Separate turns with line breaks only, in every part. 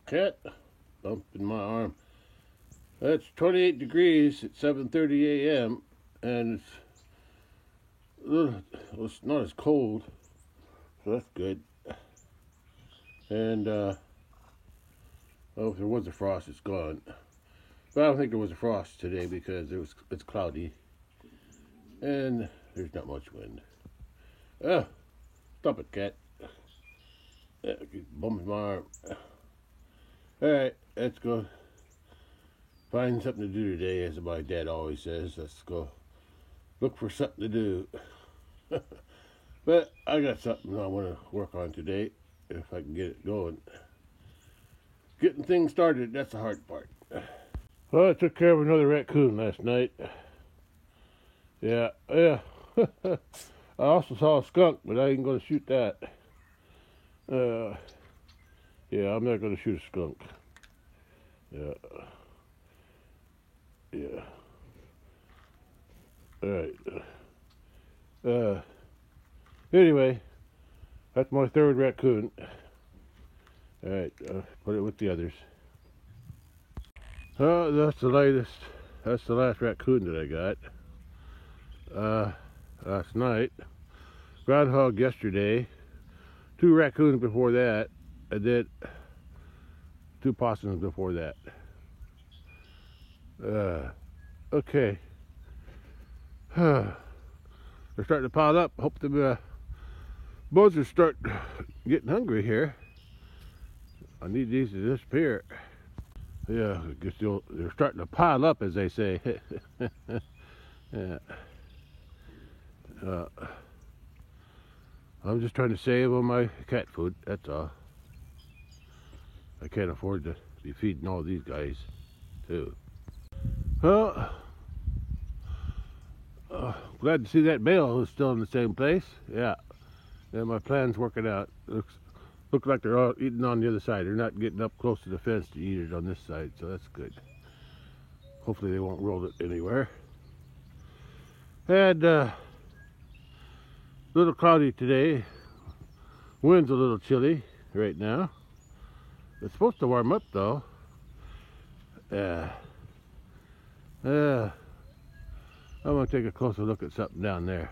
cat bump in my arm. It's 28 degrees at 7:30 a.m. and it's not as cold, so that's good. And oh, if there was a frost, it's gone. But I don't think there was a frost today because it's cloudy and there's not much wind. Oh, stop it, cat. Keep bumping my arm. All right, let's go find something to do today, as my dad always says. Let's go look for something to do. But I got something I want to work on today, if I can get it going. Getting things started, that's the hard part. Well, I took care of another raccoon last night. Yeah. I also saw a skunk, but I ain't going to shoot that. Yeah, I'm not going to shoot a skunk. Yeah. Alright. Anyway, that's my third raccoon. Alright, put it with the others. That's the latest. That's the last raccoon that I got. Last night. Groundhog yesterday. 2 raccoons before that. I did 2 possums before that. Okay. They're starting to pile up. Hope the buzzards start getting hungry here. I need these to disappear. Yeah, I guess they're starting to pile up, as they say. Yeah. I'm just trying to save on my cat food, that's all. I can't afford to be feeding all these guys, too. Well, glad to see that bale is still in the same place. Yeah, my plan's working out. Looks like they're all eating on the other side. They're not getting up close to the fence to eat it on this side, so that's good. Hopefully they won't roll it anywhere. And a little cloudy today. Wind's a little chilly right now. It's supposed to warm up though. I'm gonna take a closer look at something down there.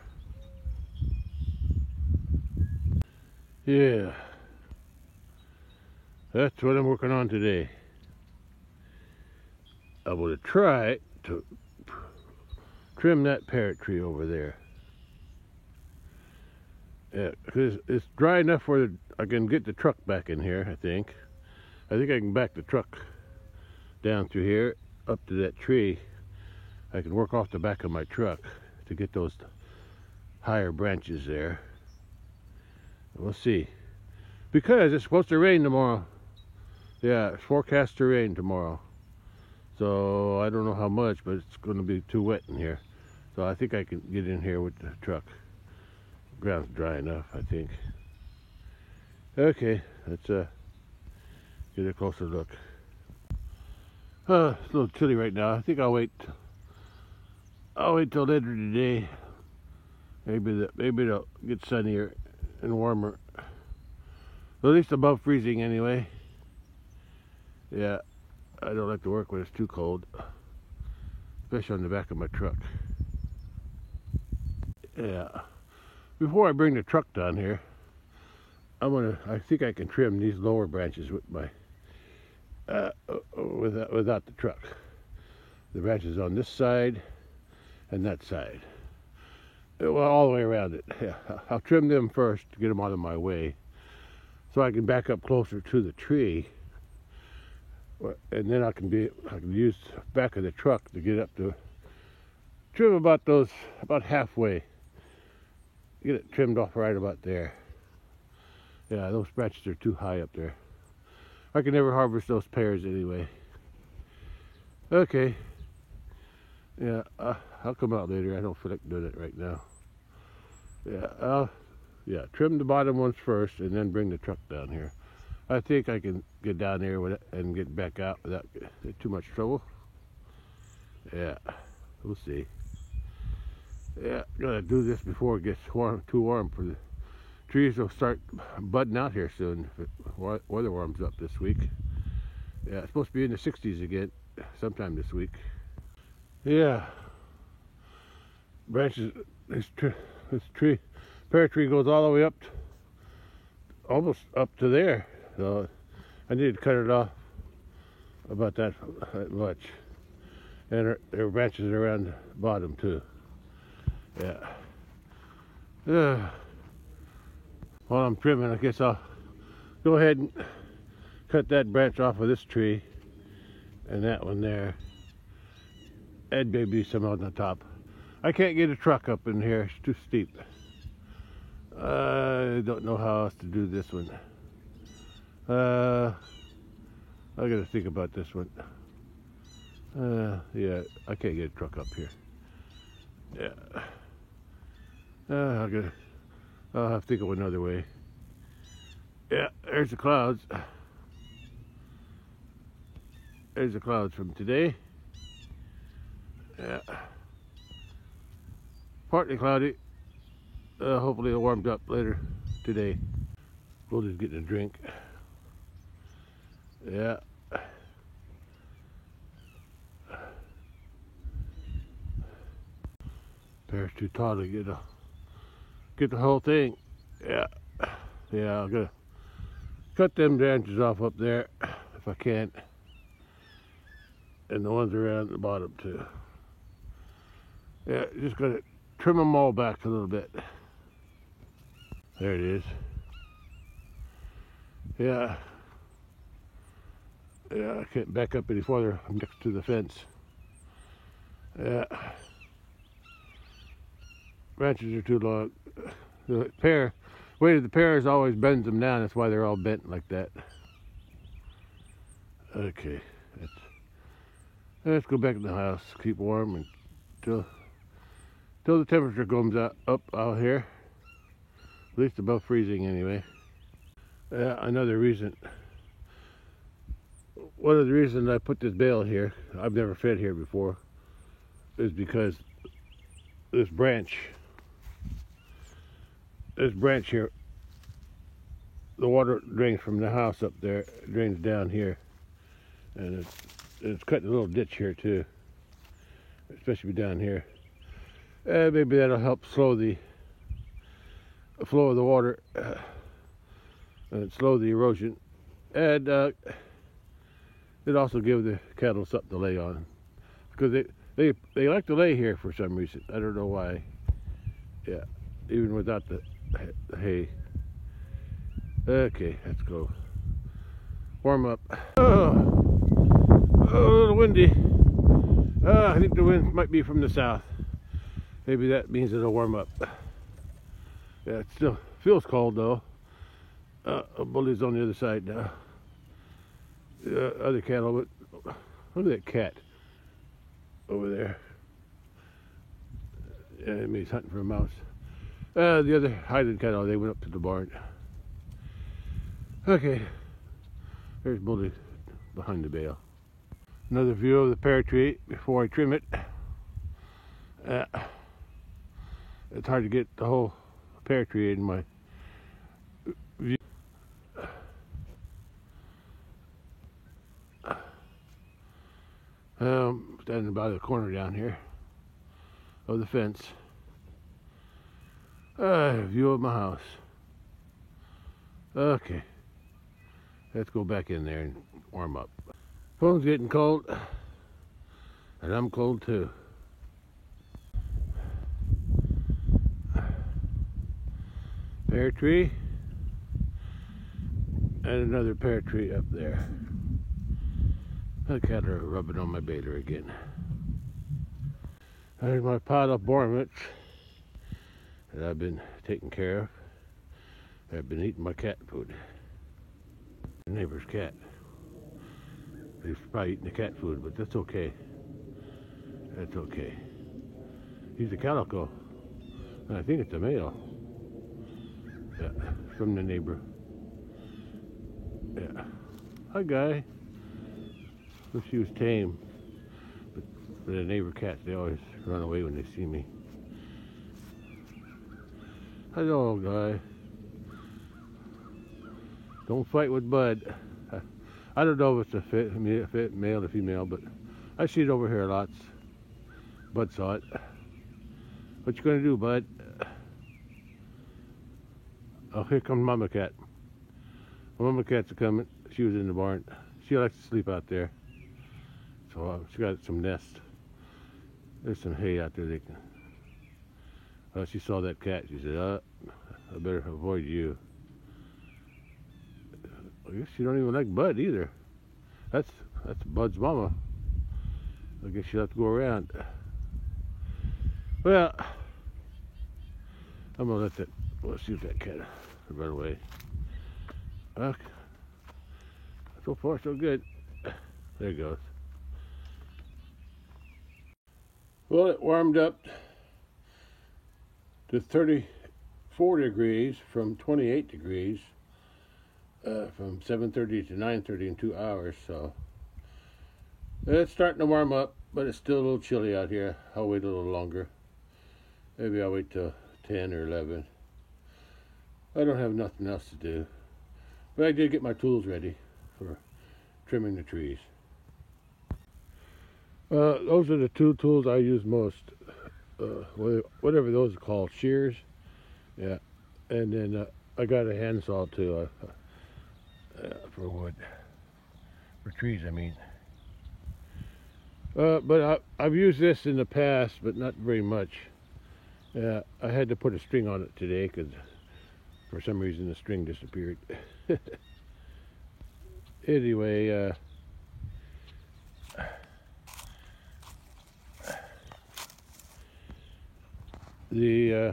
Yeah. That's what I'm working on today. I'm gonna try to trim that parrot tree over there. Yeah, because it's dry enough where I can get the truck back in here, I think. I can back the truck down through here, up to that tree. I can work off the back of my truck to get those higher branches there. We'll see. Because it's supposed to rain tomorrow. Yeah, it's forecast to rain tomorrow. So I don't know how much, but it's going to be too wet in here. So I think I can get in here with the truck. Ground's dry enough, I think. Okay, let's get a closer look. It's a little chilly right now. I think I'll wait till later today. Maybe it'll get sunnier and warmer. At least above freezing anyway. Yeah, I don't like to work when it's too cold, especially on the back of my truck. Yeah. Before I bring the truck down here, I think I can trim these lower branches with my without the truck. The branches on this side and that side. Well, all the way around it. Yeah, I'll trim them first to get them out of my way, so I can back up closer to the tree, and then I can use the back of the truck to get up to trim about halfway. Get it trimmed off right about there. Yeah, those branches are too high up there. I can never harvest those pears anyway. Okay. Yeah, I'll come out later. I don't feel like doing it right now. Yeah, trim the bottom ones first and then bring the truck down here. I think I can get down there and get back out without too much trouble. Yeah, we'll see. Yeah, gotta do this before it gets too warm for the trees will start budding out here soon if weather warms up this week. Yeah, it's supposed to be in the 60s again sometime this week. Yeah, branches. This pear tree goes all the way up, almost up to there. So I need to cut it off about that much. And there are branches around the bottom too. Yeah. While I'm trimming, I guess I'll go ahead and cut that branch off of this tree and that one there. And maybe some on the top. I can't get a truck up in here, it's too steep. I don't know how else to do this one. I gotta think about this one. Yeah, I can't get a truck up here. Yeah. I'll have to think of another way. Yeah, there's the clouds. There's the clouds from today. Yeah. Partly cloudy. Hopefully it'll warm up later today. We'll just get a drink. Yeah. Pear's too tall to get the whole thing. Yeah. Yeah, I'm gonna cut them branches off up there if I can. And the ones around the bottom too. Yeah, just gonna trim them all back a little bit. There it is. Yeah. Yeah, I can't back up any farther. I'm next to the fence. Yeah. Branches are too long. The weight of the pears always bends them down. That's why they're all bent like that. Okay. Let's go back in the house. Keep warm until the temperature comes up out here. At least above freezing anyway. Another reason. One of the reasons I put this bale here, I've never fed here before, is because this branch here, the water drains from the house up there, drains down here, and it's cutting a little ditch here too, especially down here. Maybe that'll help slow the flow of the water and slow the erosion, and it also give the cattle something to lay on, because they like to lay here for some reason. I don't know why. Yeah, even without the hay. Okay, let's go warm up. Oh, a little windy. I think the wind might be from the south. Maybe that means it'll warm up. Yeah, it still feels cold though. Bully's on the other side now. Other cattle, but look at that cat over there. Yeah, maybe he's hunting for a mouse. The other Highland cattle, they went up to the barn. Okay, there's Bully behind the bale. Another view of the pear tree before I trim it. It's hard to get the whole pear tree in my view. Standing by the corner down here of the fence. View of my house. Okay, let's go back in there and warm up. Phone's getting cold, and I'm cold too. Pear tree, and another pear tree up there. The cattle are rubbing on my baler again. There's my pot of bormits that I've been taking care of. I've been eating my cat food. The neighbor's cat. He's probably eating the cat food, but that's okay. That's okay. He's a calico, and I think it's a male. Yeah, from the neighbor. Yeah. Hi, guy. Wish he was tame, but the neighbor cats, they always run away when they see me. Hello, guy. Don't fight with Bud. I don't know if it's a male or female, but I see it over here lots. Bud saw it. What you gonna do, Bud? Oh, here comes Mama Cat. Mama Cat's coming. She was in the barn. She likes to sleep out there. So she got some nest. There's some hay out there. She saw that cat. She said, I better avoid you. I guess she don't even like Bud either. That's Bud's mama. I guess she'll have to go around. Well, I'm gonna let that. Let's see if that cat run away. Okay. So far, so good. There it goes. Well, it warmed up to 34 degrees from 28 degrees from 7:30 to 9:30 in 2 hours. So it's starting to warm up, but it's still a little chilly out here. I'll wait a little longer. Maybe I'll wait till 10 or 11. I don't have nothing else to do. But I did get my tools ready for trimming the trees. Those are the two tools I use most. Whatever those are called, shears. Yeah. And then I got a handsaw too for wood. For trees, I mean. But I've used this in the past, but not very much. I had to put a string on it today because for some reason the string disappeared. Anyway, the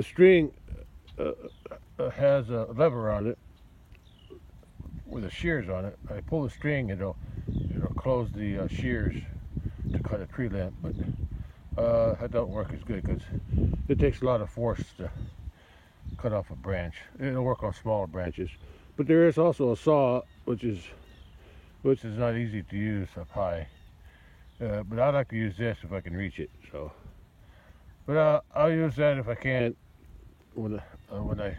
string has a lever on it with the shears on it. I pull the string, it'll close the shears to cut a tree limb, but that don't work as good because it takes a lot of force to cut off a branch. It'll work on smaller branches, but there is also a saw which is not easy to use up high. But I like to use this if I can reach it. So, but I'll use that if I can when I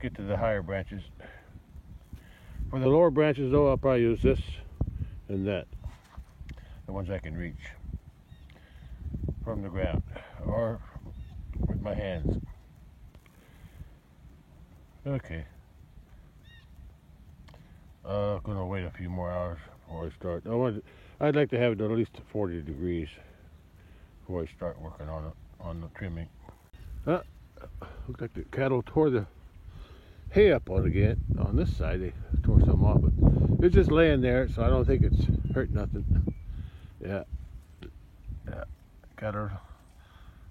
get to the higher branches. For the lower branches, though, I'll probably use this and that, the ones I can reach from the ground or with my hands. Okay. I'm gonna wait a few more hours before I start. I'd like to have it at least 40 degrees before I start working on the trimming. Looks like the cattle tore the hay up again. On this side, they tore some off, but it's just laying there, so I don't think it's hurt nothing. Yeah. Cattle.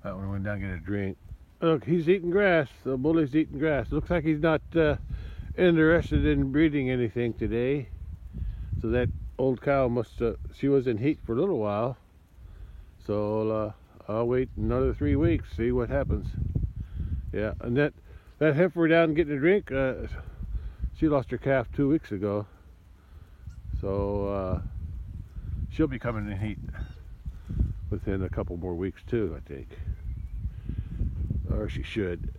That one went down to get a drink. Look, he's eating grass. The bully's eating grass. Looks like he's not interested in breeding anything today. So that old cow she was in heat for a little while. So I'll wait another 3 weeks, see what happens. Yeah, and that heifer down getting a drink, she lost her calf 2 weeks ago. So she'll be coming in heat within a couple more weeks too, I think. Or she should.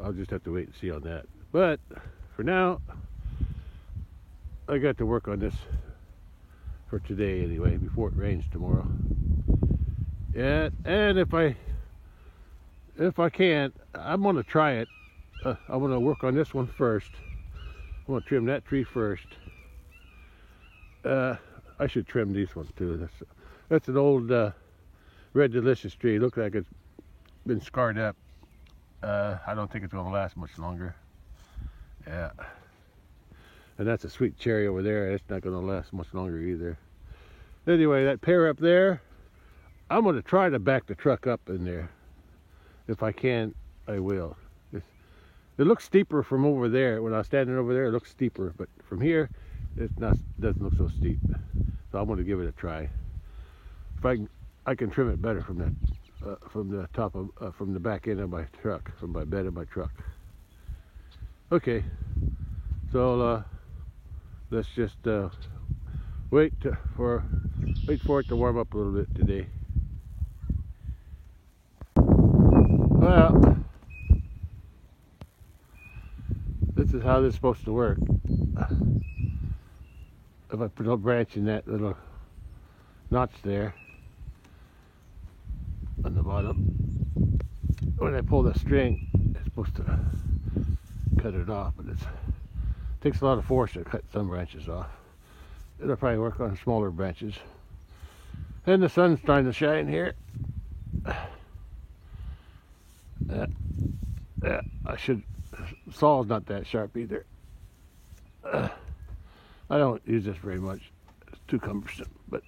I'll just have to wait and see on that. But for now, I got to work on this for today anyway, before it rains tomorrow. Yeah, and if I can, I'm gonna try it. I'm gonna work on this one first. I'm gonna trim that tree first. I should trim these ones too. That's an old Red Delicious tree. Looks like it's been scarred up. I don't think it's gonna last much longer. Yeah. And that's a sweet cherry over there. It's not gonna last much longer either. Anyway, that pear up there, I'm gonna try to back the truck up in there. If I can, I will. It looks steeper from over there. When I was standing over there, it looks steeper, but from here, doesn't look so steep. So I'm gonna give it a try. If I can trim it better from the top of from the back end of my truck, from my bed of my truck. Okay, so let's just wait for it to warm up a little bit today. Well, this is how this is supposed to work. if I put a branch in that little notch there on the bottom, when I pull the string, it's supposed to cut it off, but it takes a lot of force to cut some branches off. It'll probably work on smaller branches. And the sun's starting to shine here. Saw's not that sharp either. I don't use this very much. It's too cumbersome, but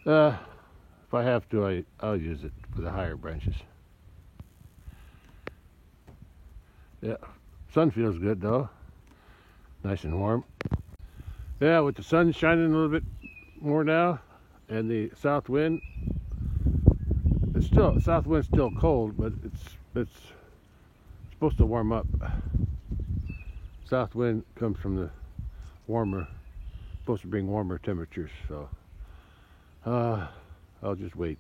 if I have to, I'll use it for the higher branches. Yeah, sun feels good though. Nice and warm. Yeah, with the sun shining a little bit more now, and the south wind. South wind's still cold, but it's supposed to warm up. South wind comes from the supposed to bring warmer temperatures. So I'll just wait.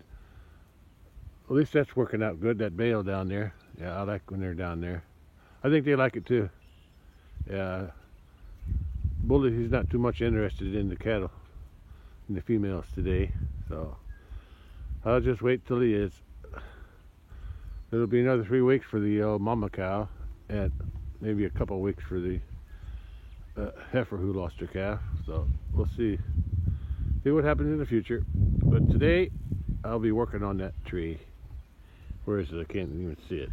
At least that's working out good. That bale down there. Yeah, I like when they're down there. I think they like it too. Yeah. Bully, he's not too much interested in the cattle, in the females today, so I'll just wait till he is. It'll be another 3 weeks for the mama cow, and maybe a couple weeks for the heifer who lost her calf. So we'll see what happens in the future. But today I'll be working on that tree. Where is it? I can't even see it.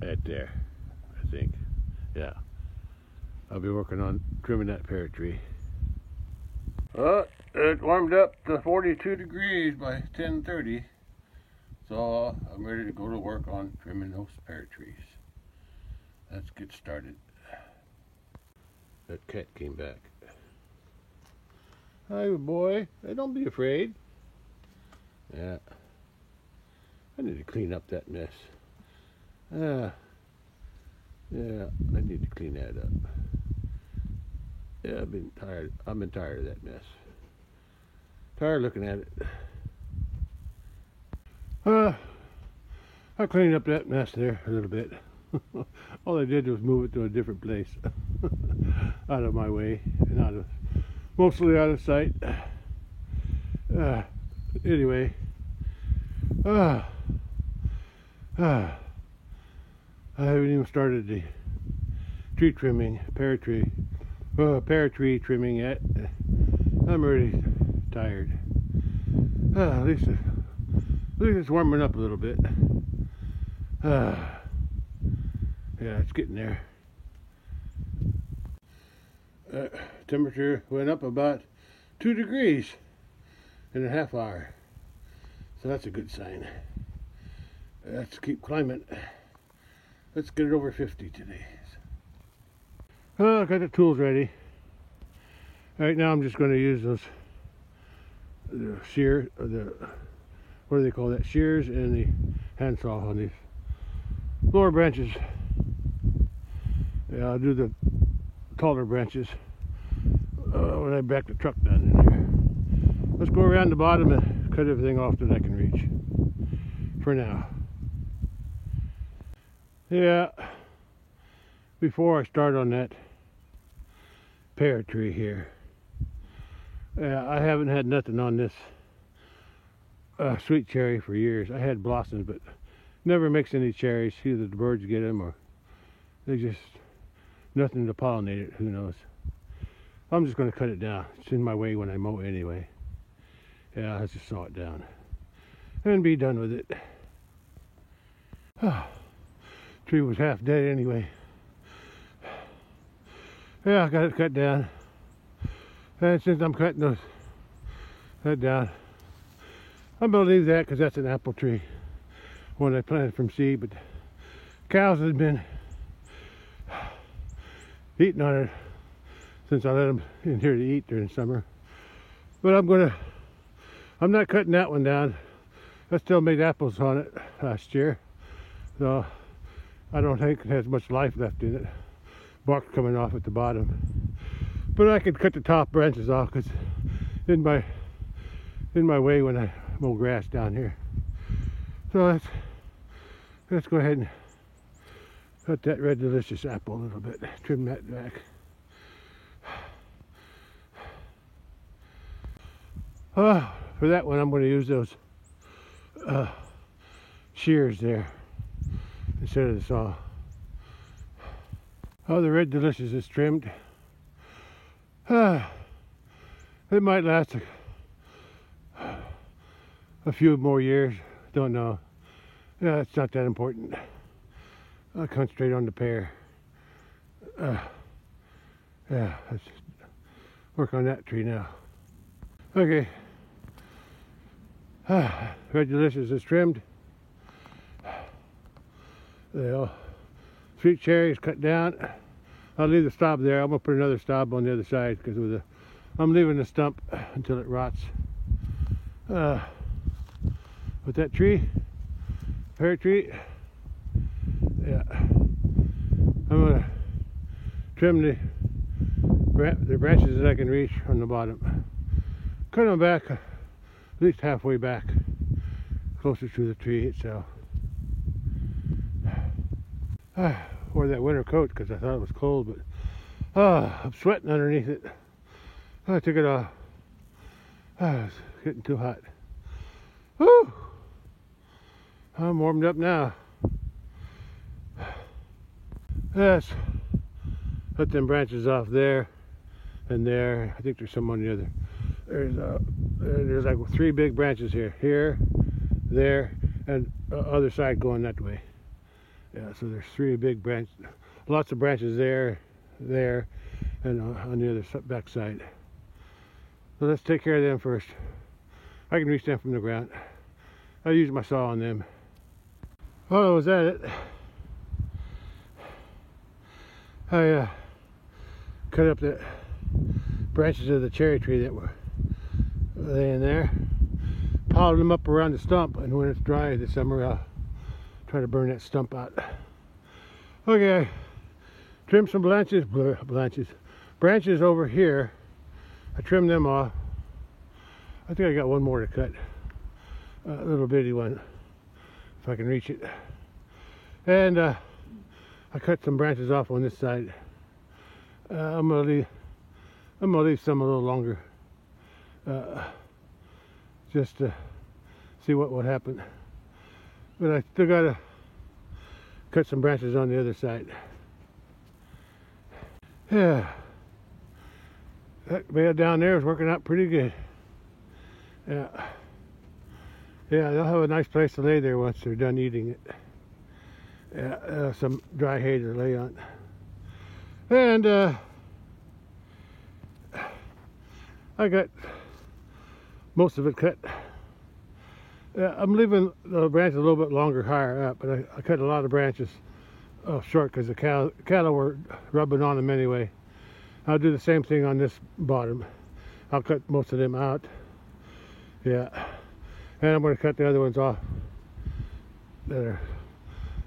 Right there, I think. Yeah. I'll be working on trimming that pear tree. It warmed up to 42 degrees by 10:30, so I'm ready to go to work on trimming those pear trees. Let's get started. That cat came back. Hi, boy. Hey, don't be afraid. Yeah. I need to clean up that mess. Yeah, I need to clean that up. Yeah, I've been tired of that mess. Tired looking at it. I cleaned up that mess there a little bit. All I did was move it to a different place. Out of my way and mostly out of sight. Anyway. I haven't even started the tree trimming, pear tree trimming yet. I'm already tired. At least it's warming up a little bit. Yeah, it's getting there. Temperature went up about 2 degrees in a half hour. So that's a good sign. Let's keep climbing. Let's get it over 50 today. I got the tools ready. Right now I'm just going to use those what do they call that? Shears and the handsaw on these lower branches. Yeah, I'll do the taller branches when I back the truck down in here. Let's go around the bottom and cut everything off that I can reach for now. Yeah, before I start on that pear tree here, I haven't had nothing on this sweet cherry for years. I had blossoms, but never mixed any cherries. Either the birds get them or they just nothing to pollinate it. Who knows? I'm just going to cut it down. It's in my way when I mow anyway. Yeah, let's just saw it down and be done with it. Tree was half dead anyway. Yeah, I got it cut down. And since I'm cutting that down, I'm going to leave that because that's an apple tree. One I planted from seed, but cows have been eating on it since I let them in here to eat during summer. But I'm not cutting that one down. I still made apples on it last year. So I don't think it has much life left in it. Bark coming off at the bottom. But I could cut the top branches off because in my way when I mow grass down here. So let's go ahead and cut that red delicious apple a little bit. Trim that back. For that one, I'm going to use those shears there instead of the saw. Oh, the Red Delicious is trimmed. It might last a few more years. Don't know. Yeah, it's not that important. I'll concentrate on the pear. Yeah, let's just work on that tree now. Okay. Red Delicious is trimmed. The sweet cherries cut down. I'll leave the stub there. I'm gonna put another stub on the other side because I'm leaving the stump until it rots. With that tree, pear tree, yeah, I'm gonna trim the branches that I can reach on the bottom. Cut them back at least halfway back, closer to the tree itself. Wore that winter coat because I thought it was cold, but I'm sweating underneath it. I took it off. It's getting too hot. Whew! I'm warmed up now. Yes. Cut them branches off there and there. I think there's some on the other. There's like 3 big branches here. Here, there, and other side going that way. Yeah, so there's 3 big branches. Lots of branches there, and on the other back side. So let's take care of them first. I can reach them from the ground. I'll use my saw on them. Oh, was that it? I cut up the branches of the cherry tree that were laying there, piled them up around the stump, and when it's dry this summer I'll try to burn that stump out. Okay, I trimmed some branches over here. I trimmed them off. I think I got one more to cut, a little bitty one if I can reach it. And I cut some branches off on this side. I'm gonna leave some a little longer, just to see what would happen. But I still gotta cut some branches on the other side. Yeah, that bale down there is working out pretty good. Yeah, they'll have a nice place to lay there once they're done eating it. Yeah, some dry hay to lay on. And I got most of it cut. I'm leaving the branches a little bit longer higher up, but I cut a lot of branches short because the cattle were rubbing on them anyway. I'll do the same thing on this bottom. I'll cut most of them out. Yeah, and I'm going to cut the other ones off that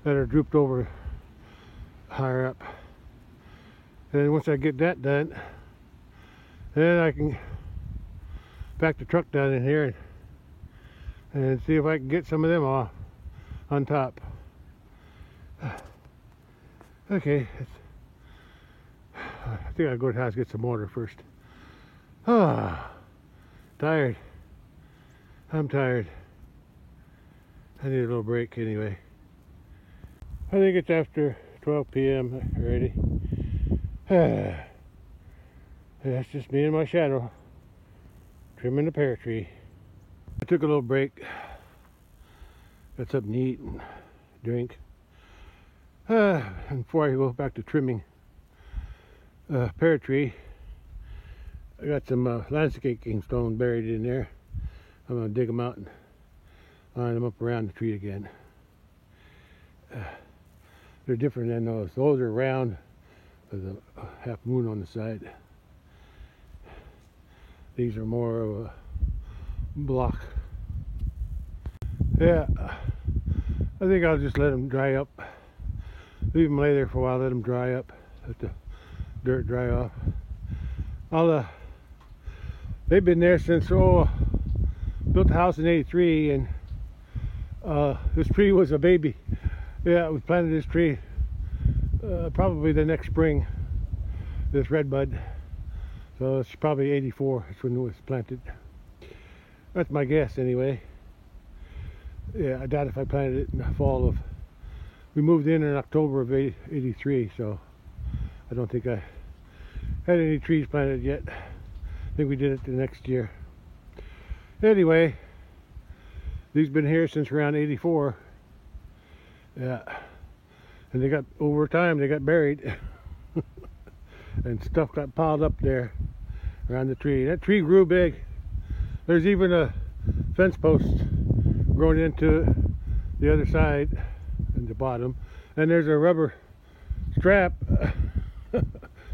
are drooped over higher up. And once I get that done, then I can back the truck down in here and see if I can get some of them off on top. Okay, I think I'll go to the house and get some water first. Tired. I'm tired. I need a little break anyway. I think it's after 12 p.m. already. That's just me and my shadow trimming the pear tree. I took a little break. Got something to eat and drink. And before I go back to trimming pear tree, I got some landscaping stone buried in there. I'm going to dig them out and line them up around the tree again. They're different than those. Those are round with a half moon on the side. These are more of a block. Yeah, I think I'll just let them dry up. Leave them lay there for a while, let them dry up. Let the dirt dry off. They've been there since, built the house in '83, and this tree was a baby. Yeah, we planted this tree probably the next spring, this redbud. So it's probably '84, that's when it was planted.
That's my guess anyway. Yeah, I doubt if I planted it in the fall of... We moved in October of 83, so I don't think I had any trees planted yet. I think we did it the next year. Anyway, these been here since around 84. Yeah. And they got, over time, they got buried. And stuff got piled up there around the tree. That tree grew big. There's even a fence post growing into the other side at the bottom. And there's a rubber strap,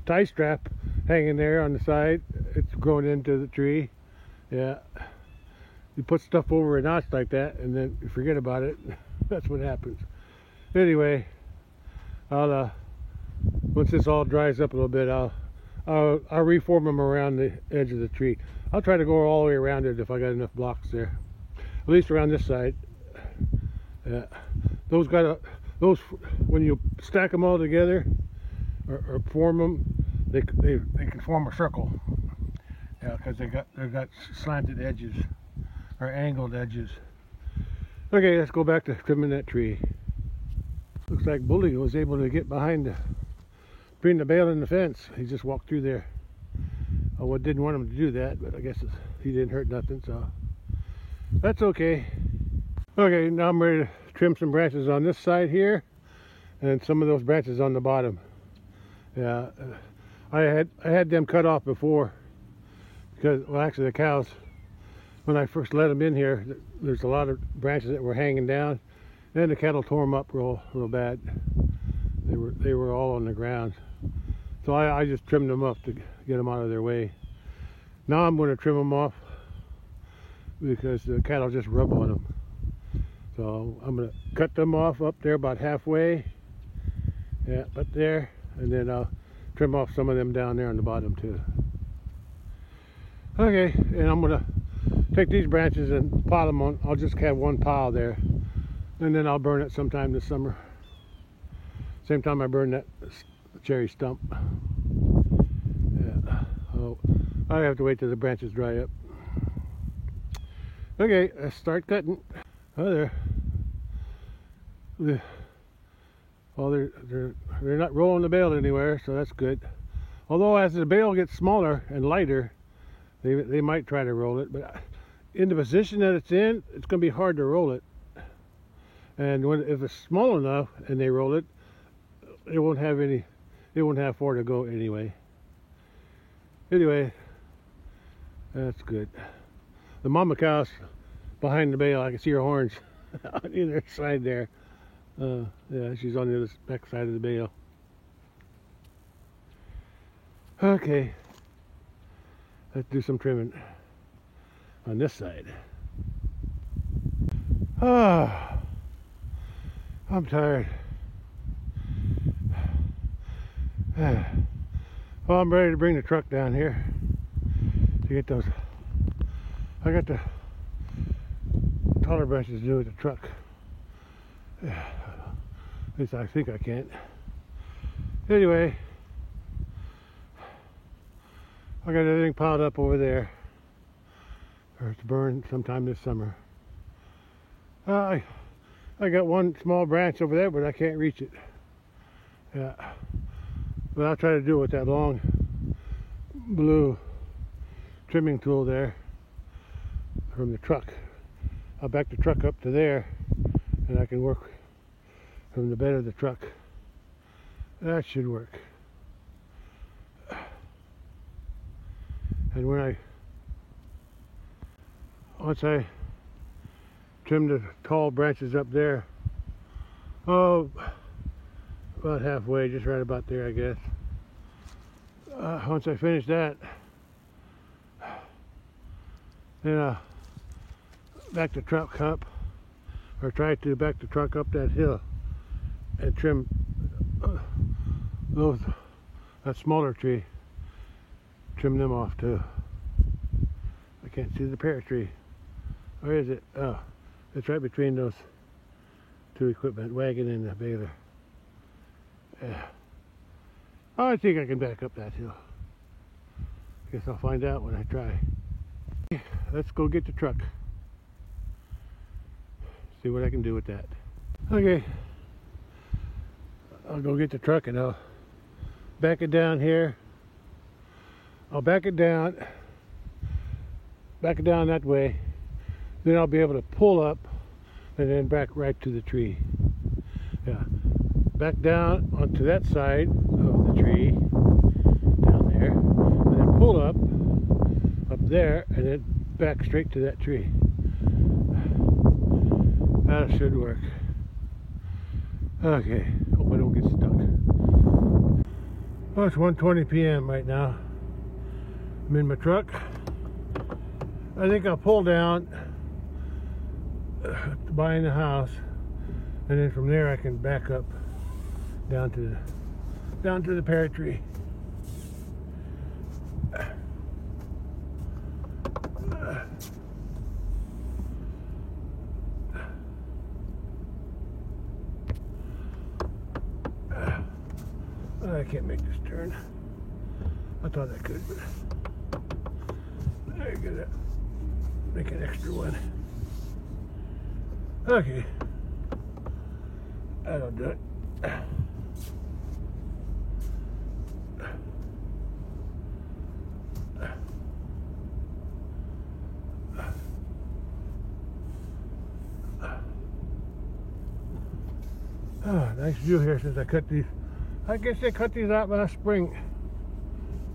tie strap, hanging there on the side. It's growing into the tree. Yeah. You put stuff over a notch like that and then you forget about it. That's what happens. Anyway, I'll once this all dries up a little bit, I'll reform them around the edge of the tree. I'll try to go all the way around it if I got enough blocks there. At least around this side. Those when you stack them all together or form them, they can form a circle. Yeah, because they got slanted edges or angled edges. Okay, let's go back to trimming that tree. Looks like Bully was able to get between the bale and the fence. He just walked through there. I didn't want him to do that, but I guess he didn't hurt nothing, so that's okay. Okay, now I'm ready to trim some branches on this side here and some of those branches on the bottom. Yeah, I had them cut off before because, well, actually the cows, when I first let them in here, there's a lot of branches that were hanging down, and the cattle tore them up real bad. They were all on the ground, so I just trimmed them up to get them out of their way. Now I'm going to trim them off because the cattle just rub on them. So I'm going to cut them off up there about halfway, yeah, up there, and then I'll trim off some of them down there on the bottom too. Okay, and I'm going to take these branches and pile them on. I'll just have one pile there, and then I'll burn it sometime this summer. Same time I burn that cherry stump. Yeah, so I have to wait till the branches dry up. Okay, let's start cutting. Oh, they're not rolling the bale anywhere, so that's good. Although as the bale gets smaller and lighter, they might try to roll it, but in the position that it's in, it's going to be hard to roll it. And if it's small enough and they roll it, it won't have far to go anyway. Anyway, that's good. The mama cow's behind the bale. I can see her horns on either side there. Yeah, she's on the other back side of the bale. Okay, let's do some trimming on this side. Ah, I'm tired. Well, I'm ready to bring the truck down here to get those. I got the taller branches to do with the truck. At least I think I can. Anyway, I got everything piled up over there for it to burn sometime this summer. I got one small branch over there, but I can't reach it. Yeah, but I'll try to do it with that long blue trimming tool there from the truck. I'll back the truck up to there, and I can work from the bed of the truck. That should work. And once I trim the tall branches up there, oh, about halfway, just right about there, I guess. Once I finish that, then I'll back the truck up, or try to back the truck up that hill and trim that smaller tree, trim them off too. I can't see the pear tree. Where is it? Oh, it's right between those two equipment, wagon and the baler. Yeah. Oh, I think I can back up that hill. Guess I'll find out when I try. let's go get the truck. See what I can do with that. Okay, I'll go get the truck and I'll back it down here. I'll back it down that way. Then I'll be able to pull up and then back right to the tree. Yeah, back down onto that side of the tree, down there, and then pull up there, and then back straight to that tree. That should work. Okay, hope I don't get stuck. Well, it's 1:20 p.m. right now. I'm in my truck. I think I'll pull down behind the house, and then from there I can back up down to the pear tree. I can't make this turn. I thought I could, but I gotta make an extra one. Okay, that'll do it. Oh, nice view here since I cut these. I guess I cut these out last spring.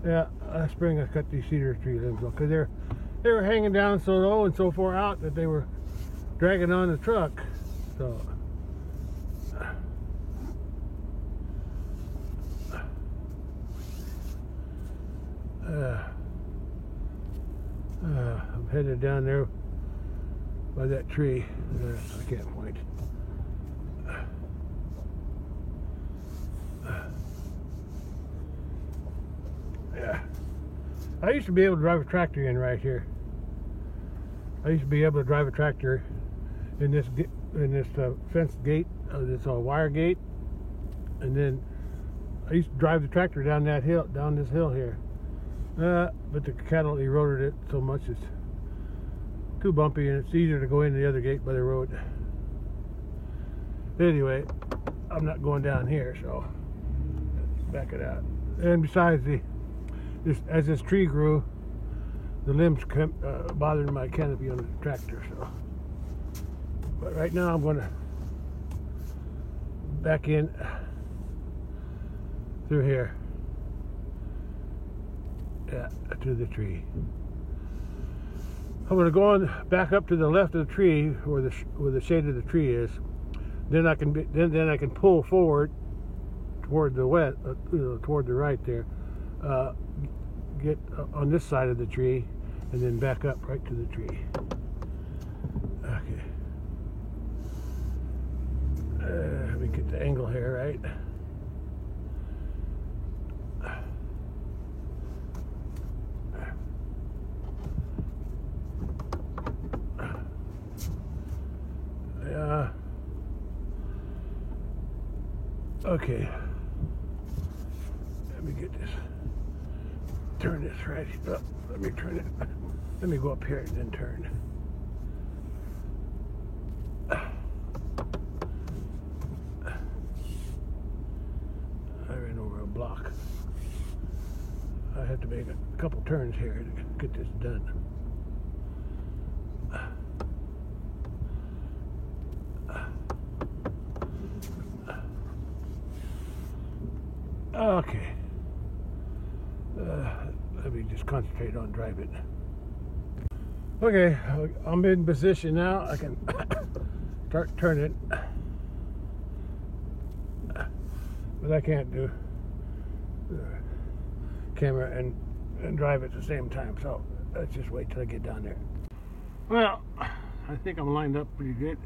Yeah, last spring I cut these cedar tree limbs off because they were hanging down so low and so far out that they were dragging on the truck. So I'm headed down there by that tree. I can't point. Yeah, I used to be able to drive a tractor in right here. I used to be able to drive a tractor in this fenced gate, this wire gate, and then I used to drive the tractor down that hill, down this hill here. But the cattle eroded it so much it's too bumpy, and it's easier to go in the other gate by the road. Anyway, I'm not going down here, so back it out. And besides, as this tree grew, the limbs bothered my canopy on the tractor. So, but right now I'm going to back in through here, to the tree. I'm going to go on back up to the left of the tree where the shade of the tree is. Then I can then I can pull forward toward the toward the right there. Get on this side of the tree and then back up right to the tree. Okay. Let me get the angle here right. Okay. Let me get this. Turn this right. Oh, let me turn it. Let me go up here and then turn. I ran over a block. I have to make a couple turns here to get this done. Okay. Let me just concentrate on driving. Okay, I'm in position now. I can start turning, but I can't do the camera and drive at the same time. So let's just wait till I get down there. Well, I think I'm lined up pretty good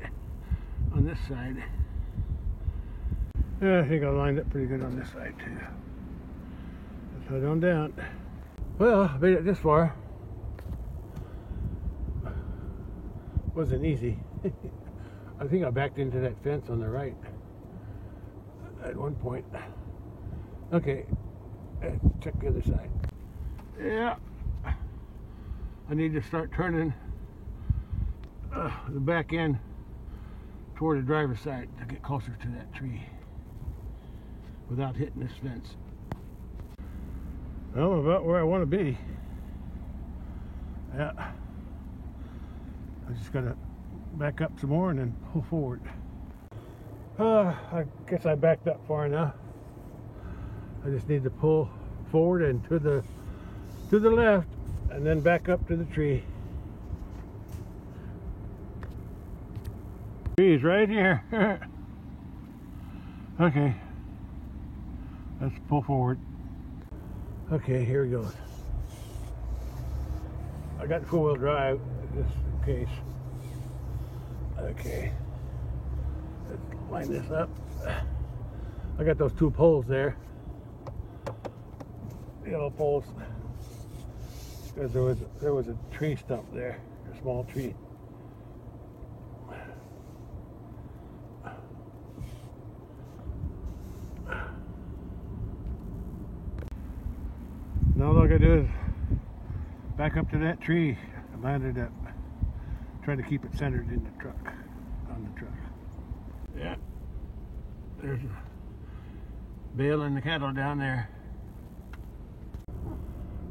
on this side. Yeah, I think I lined up pretty good on this side too. Let's head on down. Well, I made it this far. Wasn't easy. I think I backed into that fence on the right at one point. Okay, check the other side. Yeah, I need to start turning the back end toward the driver's side to get closer to that tree without hitting this fence. Well, I'm about where I want to be. Yeah. I just gotta back up some more and then pull forward. I guess I backed up far enough. I just need to pull forward and to the left and then back up to the tree. Tree's right here. Okay. Let's pull forward. Okay, here he goes. I got four-wheel drive just in case. Okay. Let's line this up. I got those two poles there. Yellow poles. Because there was a tree stump there, a small tree. Now all I gotta do is back up to that tree. I landed up. Trying to keep it centered in the truck, on the truck. Yeah. There's a bale and the cattle down there.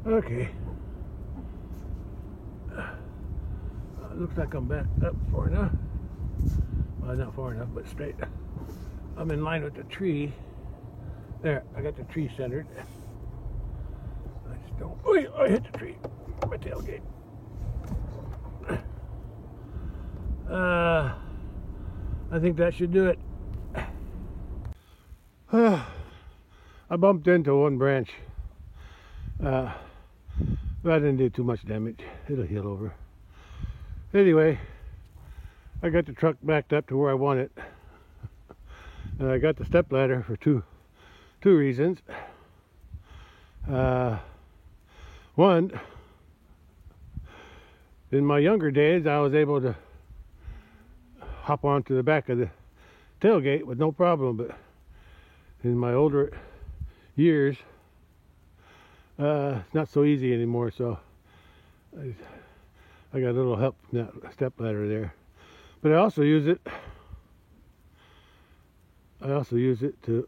Okay. Looks like I'm backed up far enough. Well, not far enough, but straight. I'm in line with the tree. There, I got the tree centered. I just don't. Oh, I hit the tree. My tailgate. I think that should do it. I bumped into one branch. But I didn't do too much damage. It'll heal over. Anyway, I got the truck backed up to where I want it. And I got the step ladder for two reasons. One, in my younger days, I was able to hop onto the back of the tailgate with no problem, but in my older years, it's not so easy anymore, so I got a little help from that step ladder there. But I also use it to,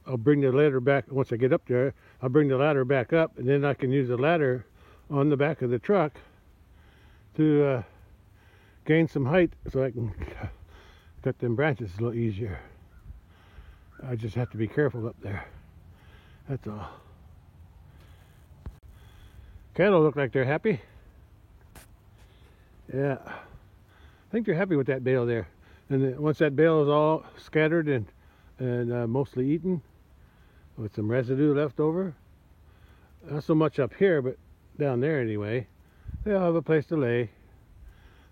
I'll bring the ladder back, once I get up there, I'll bring the ladder back up, and then I can use the ladder on the back of the truck to gain some height so I can cut them branches a little easier. I just have to be careful up there. That's all. Cattle look like they're happy. Yeah. I think they're happy with that bale there. And then once that bale is all scattered and mostly eaten, with some residue left over, not so much up here, but down there anyway, they'll have a place to lay.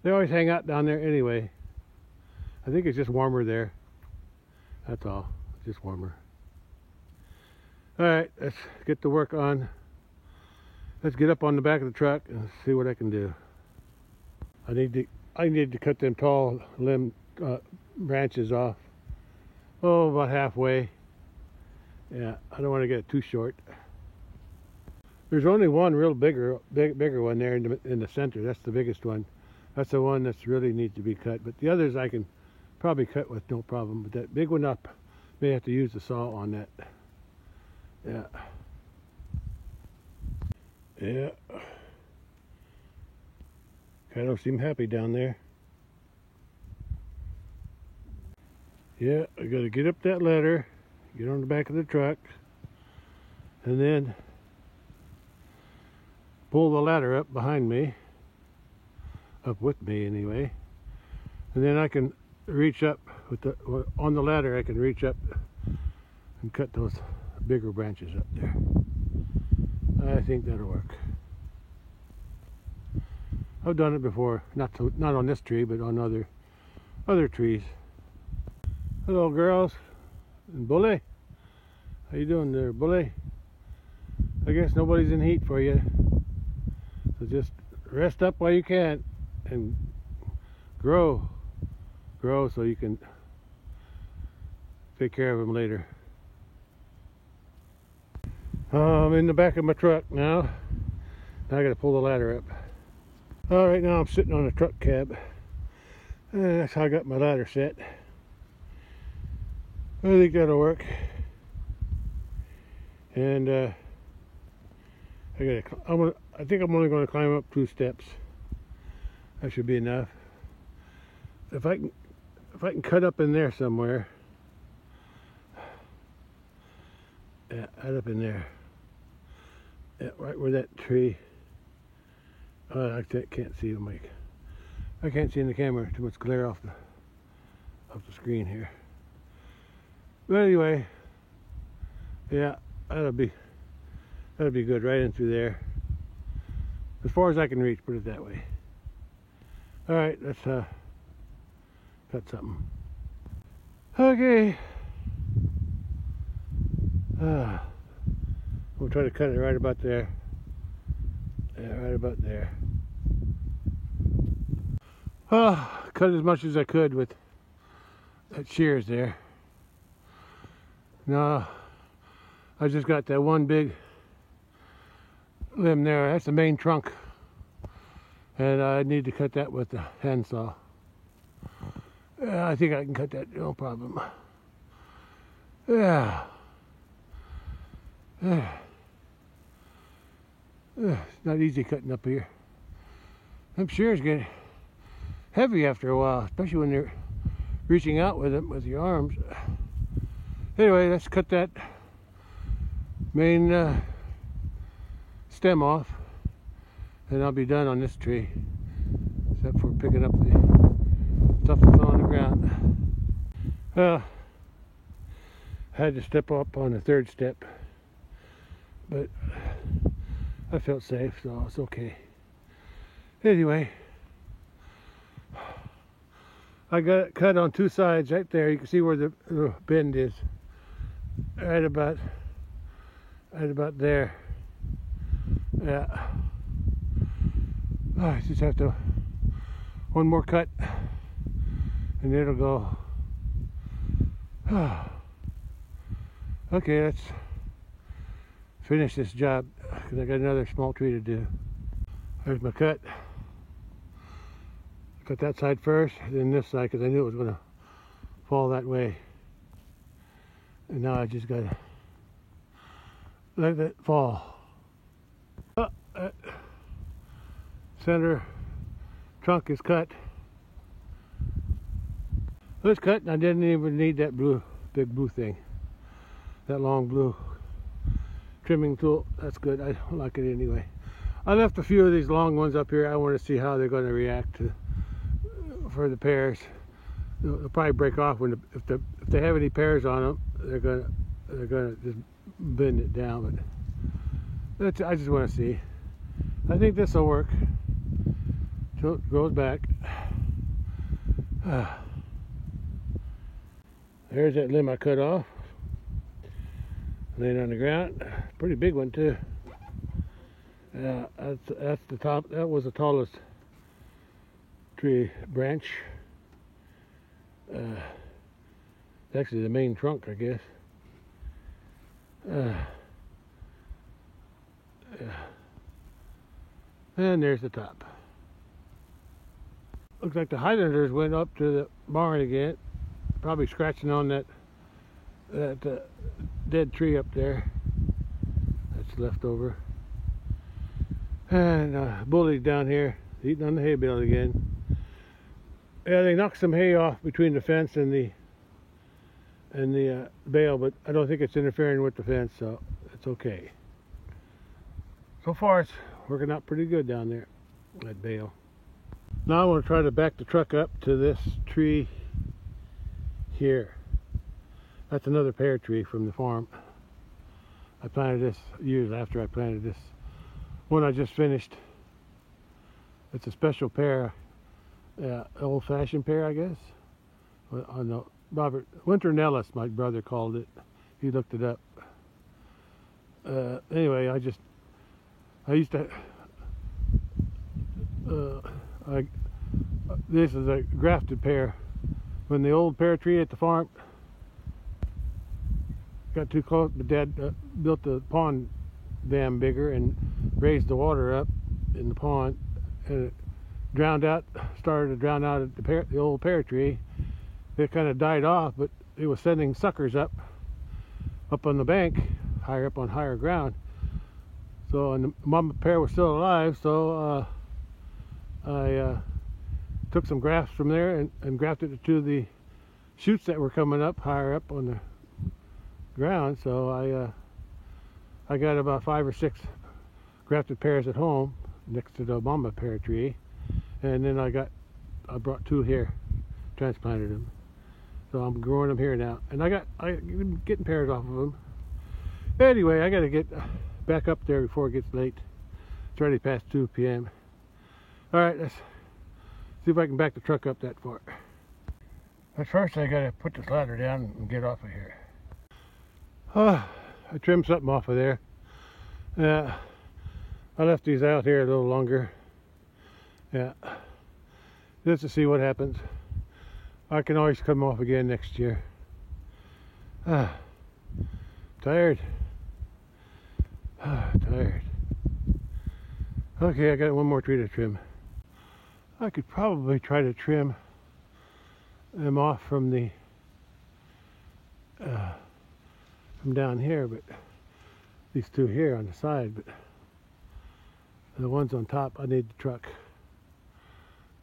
They always hang out down there anyway. I think it's just warmer there. That's all. Just warmer. Alright, let's get to work on. Let's get up on the back of the truck and see what I can do. I need to cut them tall limb branches off. Oh, about halfway. Yeah, I don't want to get it too short. There's only one real bigger one there in the center. That's the biggest one. That's the one that's really needs to be cut. But the others I can probably cut with no problem. But that big one up, may have to use the saw on that. Yeah. Yeah. Cattle seem happy down there. Yeah, I gotta get up that ladder, get on the back of the truck, and then pull the ladder up behind me, up with me anyway, and then I can reach up with on the ladder. I can reach up and cut those bigger branches up there. I think that'll work. I've done it before, not on this tree, but on other trees. Hello, girls and Bully. How you doing there, Bully? I guess nobody's in heat for you, so just rest up while you can and grow so you can take care of them later. I'm in the back of my truck now. Now I gotta pull the ladder up. All right, now I'm sitting on a truck cab. And that's how I got my ladder set. I think that'll work. And I think I'm only going to climb up 2 steps. That should be enough. If I can cut up in there somewhere. Yeah, right up in there. Yeah, right where that tree. Oh, I can't see the mic. I can't see in the camera. Too much glare off the screen here. But anyway, yeah, that'll be good right in through there. As far as I can reach, put it that way. All right, let's cut something. Okay. We'll try to cut it right about there. Yeah, right about there. Cut as much as I could with that shears there. Now, I just got that one big limb there. That's the main trunk. And I need to cut that with the handsaw. I think I can cut that, no problem. Yeah. It's not easy cutting up here. Them shears get heavy after a while, especially when you're reaching out with them with your arms. Anyway, let's cut that main stem off, and I'll be done on this tree, except for picking up the stuff that's on the ground. I had to step up on the 3rd step, but I felt safe, so it's okay. Anyway, I got it cut on 2 sides right there. You can see where the bend is. Right about there. Yeah. I just have to one more cut, and it'll go. Okay, let's finish this job because I got another small tree to do. There's my cut. Cut that side first, then this side because I knew it was going to fall that way. And now I just got to let it fall. Center trunk is cut. It was cut and I didn't even need that big blue thing. That long blue trimming tool. That's good. I like it anyway. I left a few of these long ones up here. I want to see how they're going to react for the pears. They'll probably break off if they have any pears on them. They're gonna just bend it down. But I just want to see. I think this will work. So it goes back. There's that limb I cut off. Laying on the ground. Pretty big one too. Yeah, that's the top. That was the tallest tree branch. Actually the main trunk, I guess. Yeah. And there's the top. Looks like the Highlanders went up to the barn again, probably scratching on that dead tree up there that's left over. And Bully's down here eating on the hay bale again. Yeah, they knocked some hay off between the fence and the bale, but I don't think it's interfering with the fence, so it's okay. So far it's working out pretty good down there, that bale. Now I want to try to back the truck up to this tree here. That's another pear tree from the farm. I planted this years after I planted this one I just finished. It's a special pear, old-fashioned pear, I guess. Well, I know Robert Winter Nellis, my brother called it. He looked it up. Anyway, I used to. This is a grafted pear. When the old pear tree at the farm got too close, my dad built the pond dam bigger and raised the water up in the pond, and started to drown out at the old pear tree. It kind of died off, but it was sending suckers up on the bank, higher up on higher ground. So, and the mama pear was still alive, so I took some grafts from there and grafted it to the shoots that were coming up higher up on the ground. So I got about 5 or 6 grafted pears at home next to the mama pear tree, and then I brought 2 here, transplanted them. So I'm growing them here now, and I'm getting pears off of them. Anyway, I got to get back up there before it gets late. It's already past 2 p.m. All right, let's see if I can back the truck up that far. But first, I got to put this ladder down and get off of here. I trimmed something off of there. I left these out here a little longer. Yeah, just to see what happens. I can always come off again next year. Tired. Tired. Okay, I got one more tree to trim. I could probably try to trim them off from the from down here, but these 2 here on the side, but the ones on top I need the truck.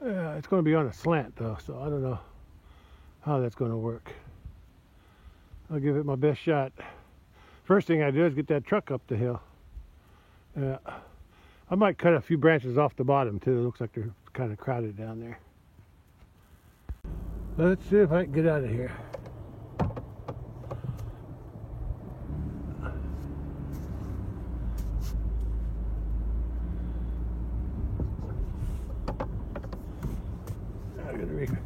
It's going to be on a slant though, so I don't know how that's going to work. I'll give it my best shot. First thing I do is get that truck up the hill. I might cut a few branches off the bottom too. It looks like they're kind of crowded down there. Let's see if I can get out of here. I'm going to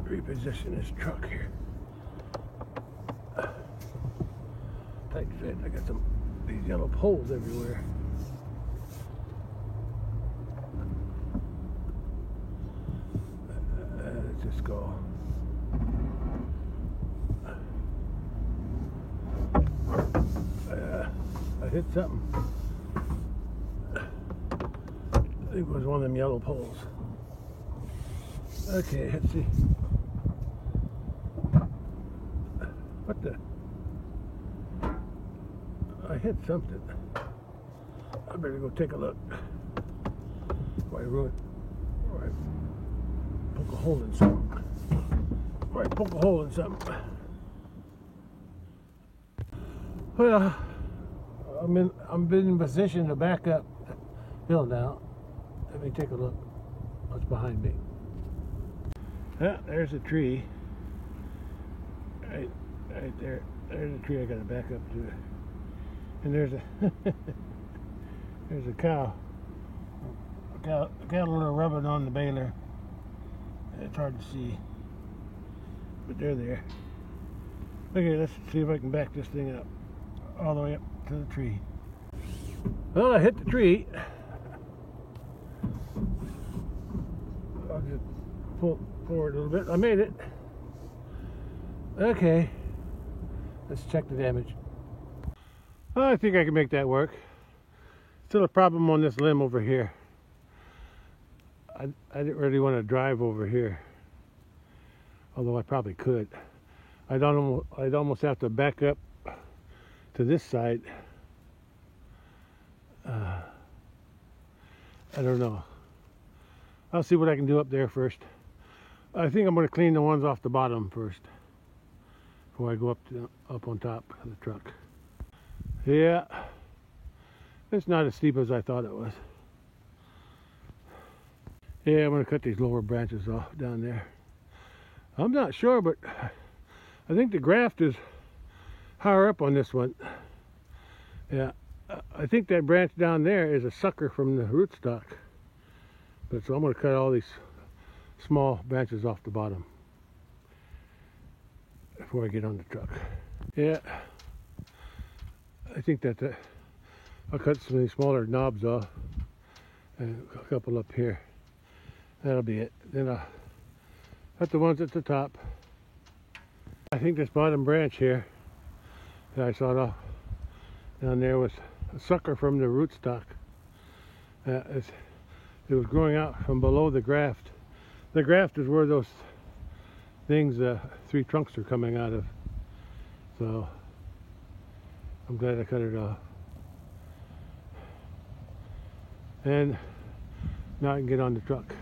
reposition this truck here. Tight fit. I got these yellow poles everywhere. Let's just go. I hit something. I think it was one of them yellow poles. Okay, let's see. What the? I hit something. I better go take a look. Or I poke a hole in something. Or I poke a hole in something. Well, I'm in position to back up hill now. Let me take a look. What's behind me? Ah, there's a tree. Right there. There's a tree I gotta back up to. And there's a cow. A cattle are rubbing on the baler. It's hard to see, but they're there. Okay, let's see if I can back this thing up all the way up to the tree. Well, I hit the tree. I'll just pull forward a little bit. I made it. Okay, let's check the damage. I think I can make that work. Still a problem on this limb over here. I didn't really want to drive over here, although I probably could. I'd almost have to back up to this side. I don't know. I'll see what I can do up there first. I think I'm going to clean the ones off the bottom first before I go up on top of the truck. Yeah, it's not as steep as I thought it was. Yeah, I'm going to cut these lower branches off down there. I'm not sure, but I think the graft is higher up on this one. Yeah, I think that branch down there is a sucker from the rootstock. But so I'm going to cut all these small branches off the bottom before I get on the truck. Yeah, I think that I'll cut some of these smaller knobs off and a couple up here. That'll be it. Then I'll cut the ones at the top. I think this bottom branch here that I sawed off down there was a sucker from the rootstock. It was growing out from below the graft. The graft is where those things, 3 trunks are coming out of. So I'm glad I cut it off. And now I can get on the truck.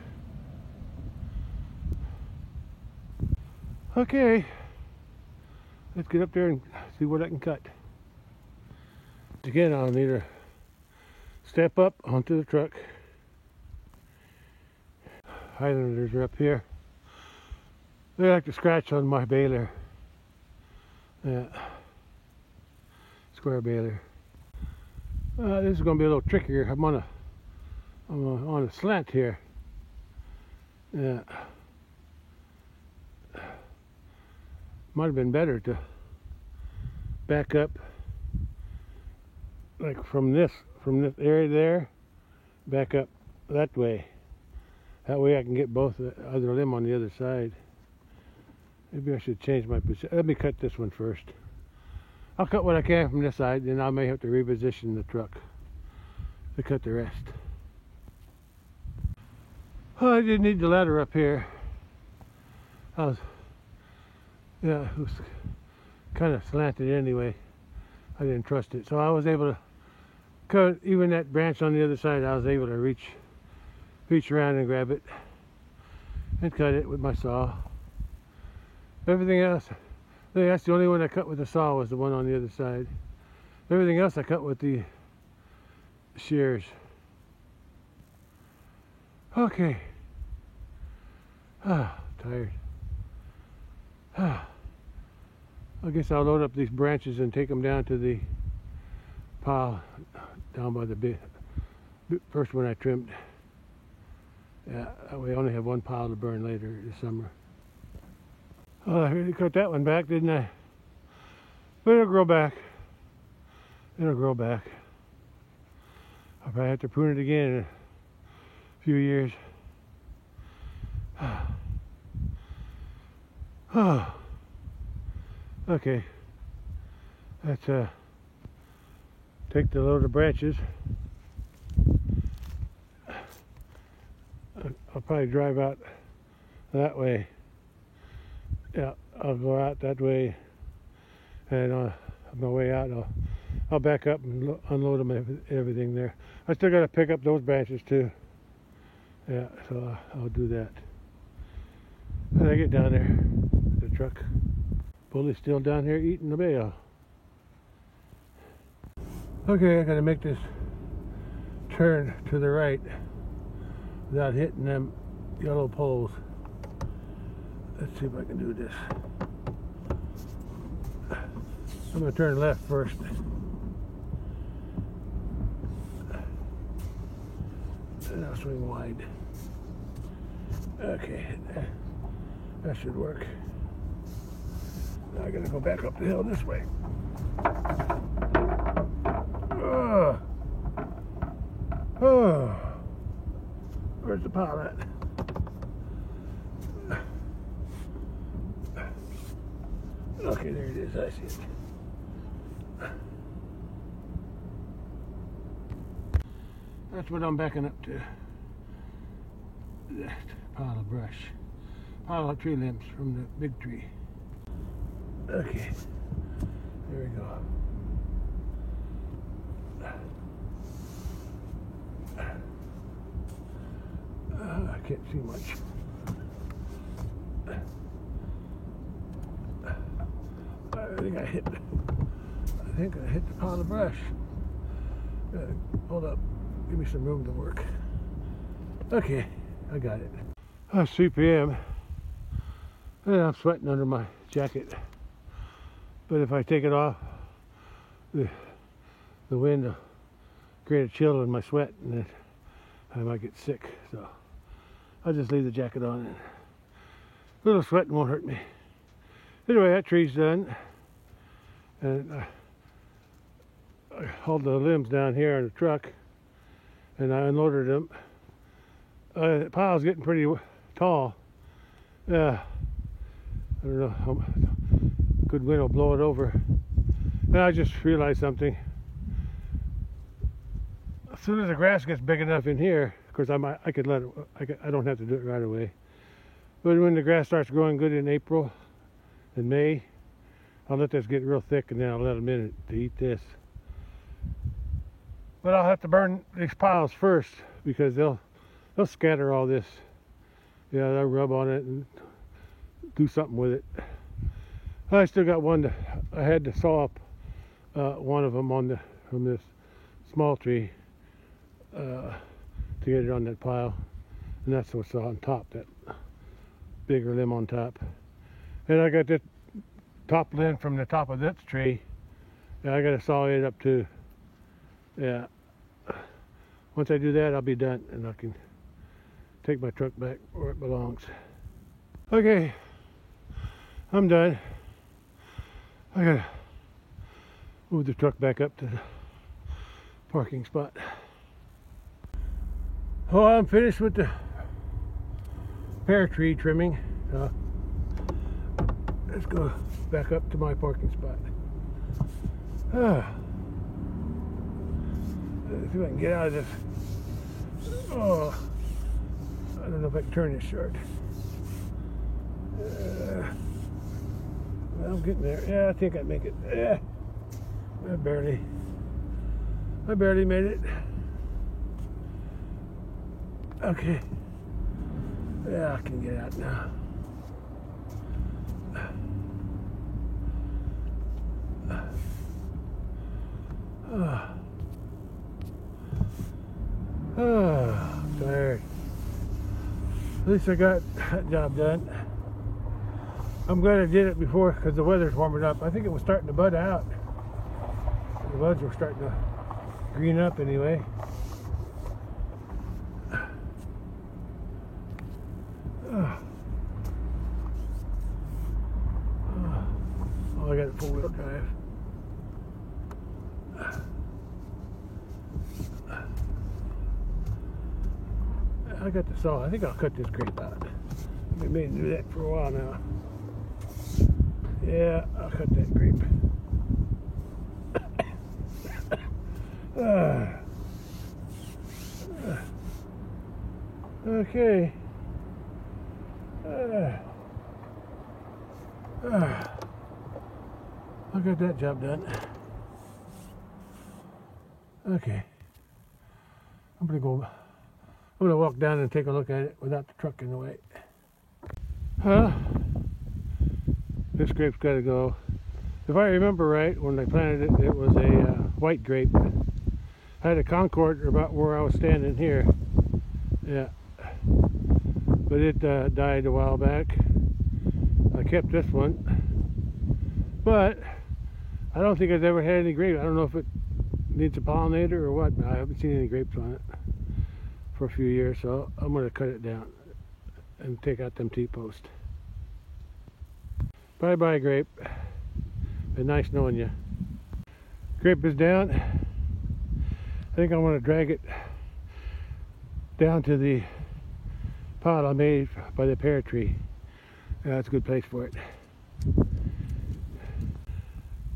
Okay, let's get up there and see what I can cut. Again, I'll need to step up onto the truck. Highlanders are up here. They like to scratch on my baler. Yeah. Square baler. This is going to be a little trickier. I'm on a slant here. Yeah. Might have been better to back up like from this area there, back up that way. That way I can get both the other limb on the other side. Maybe I should change my position. Let me cut this one first. I'll cut what I can from this side, then I may have to reposition the truck to cut the rest. Oh, I didn't need the ladder up here. It was kind of slanted anyway. I didn't trust it. So I was able to cut even that branch on the other side. I was able to reach around and grab it and cut it with my saw. Everything else, that's the only one I cut with the saw, was the one on the other side. Everything else I cut with the shears. Okay. Tired. I guess I'll load up these branches and take them down to the pile down by the first one I trimmed. Yeah, that way I only have one pile to burn later this summer. Oh, I really cut that one back, didn't I? But it'll grow back. It'll grow back. I'll probably have to prune it again in a few years. Okay. Let's take the load of branches. I'll probably drive out that way. Yeah, I'll go out that way, and on my way out, I'll back up and unload them, everything there. I still got to pick up those branches too. Yeah, so I'll do that. When I get down there, the truck. Bully's still down here eating the bale. Okay, I got to make this turn to the right without hitting them yellow poles. Let's see if I can do this. I'm going to turn left first. And I'll swing wide. Okay, that should work. Now I got to go back up the hill this way. Where's the pile at? Okay, there it is. I see it. That's what I'm backing up to. That pile of brush. Pile of tree limbs from the big tree. Okay. There we go. I can't see much. I think I hit the pile of brush. Hold up. Give me some room to work. Okay, I got it. 3 p.m. and I'm sweating under my jacket. But if I take it off, the wind will create a chill in my sweat, and then I might get sick. So I'll just leave the jacket on, and a little sweating won't hurt me. Anyway, that tree's done, and I hauled the limbs down here in the truck, and I unloaded them. The pile's getting pretty tall. I don't know how good wind will blow it over. And I just realized something. soon as the grass gets big enough in here, of course I could let it, I don't have to do it right away. But when the grass starts growing good in April and May, I'll let this get real thick and then I'll let them in it to eat this. But I'll have to burn these piles first because they'll scatter all this. Yeah, they'll rub on it and do something with it. I still got one I had to saw up one of them from this small tree to get it on that pile, and that's what's on top, that bigger limb on top. And I got that top limb from the top of this tree. I got to saw it up too. Yeah. Once I do that, I'll be done, and I can take my truck back where it belongs. Okay, I'm done. I gotta move the truck back up to the parking spot. Oh, I'm finished with the pear tree trimming. Let's go back up to my parking spot. Let's see if I can get out of this. Oh, I don't know if I can turn this short. Well, I'm getting there. Yeah, I think I make it. Yeah, I barely made it. Okay. Yeah, I can get out now. I'm tired. At least I got that job done. I'm glad I did it before because the weather's warming up. I think it was starting to bud out. The buds were starting to green up anyway. Oh, I got it four-wheel drive. I got the saw. I think I'll cut this grape out. I've been meaning to do that for a while now. Yeah, I'll cut that grape. Okay. I got that job done. Okay. I'm gonna walk down and take a look at it without the truck in the way. This grape's got to go. If I remember right, when I planted it, it was a white grape. I had a Concord about where I was standing here. Yeah. But it died a while back. I kept this one. But I don't think I've ever had any grapes. I don't know if it needs a pollinator or what, but I haven't seen any grapes on it for a few years, so I'm going to cut it down and take out them T-posts. Bye bye, grape. Been nice knowing you. Grape is down. I think I want to drag it down to the pot I made by the pear tree. Yeah, that's a good place for it.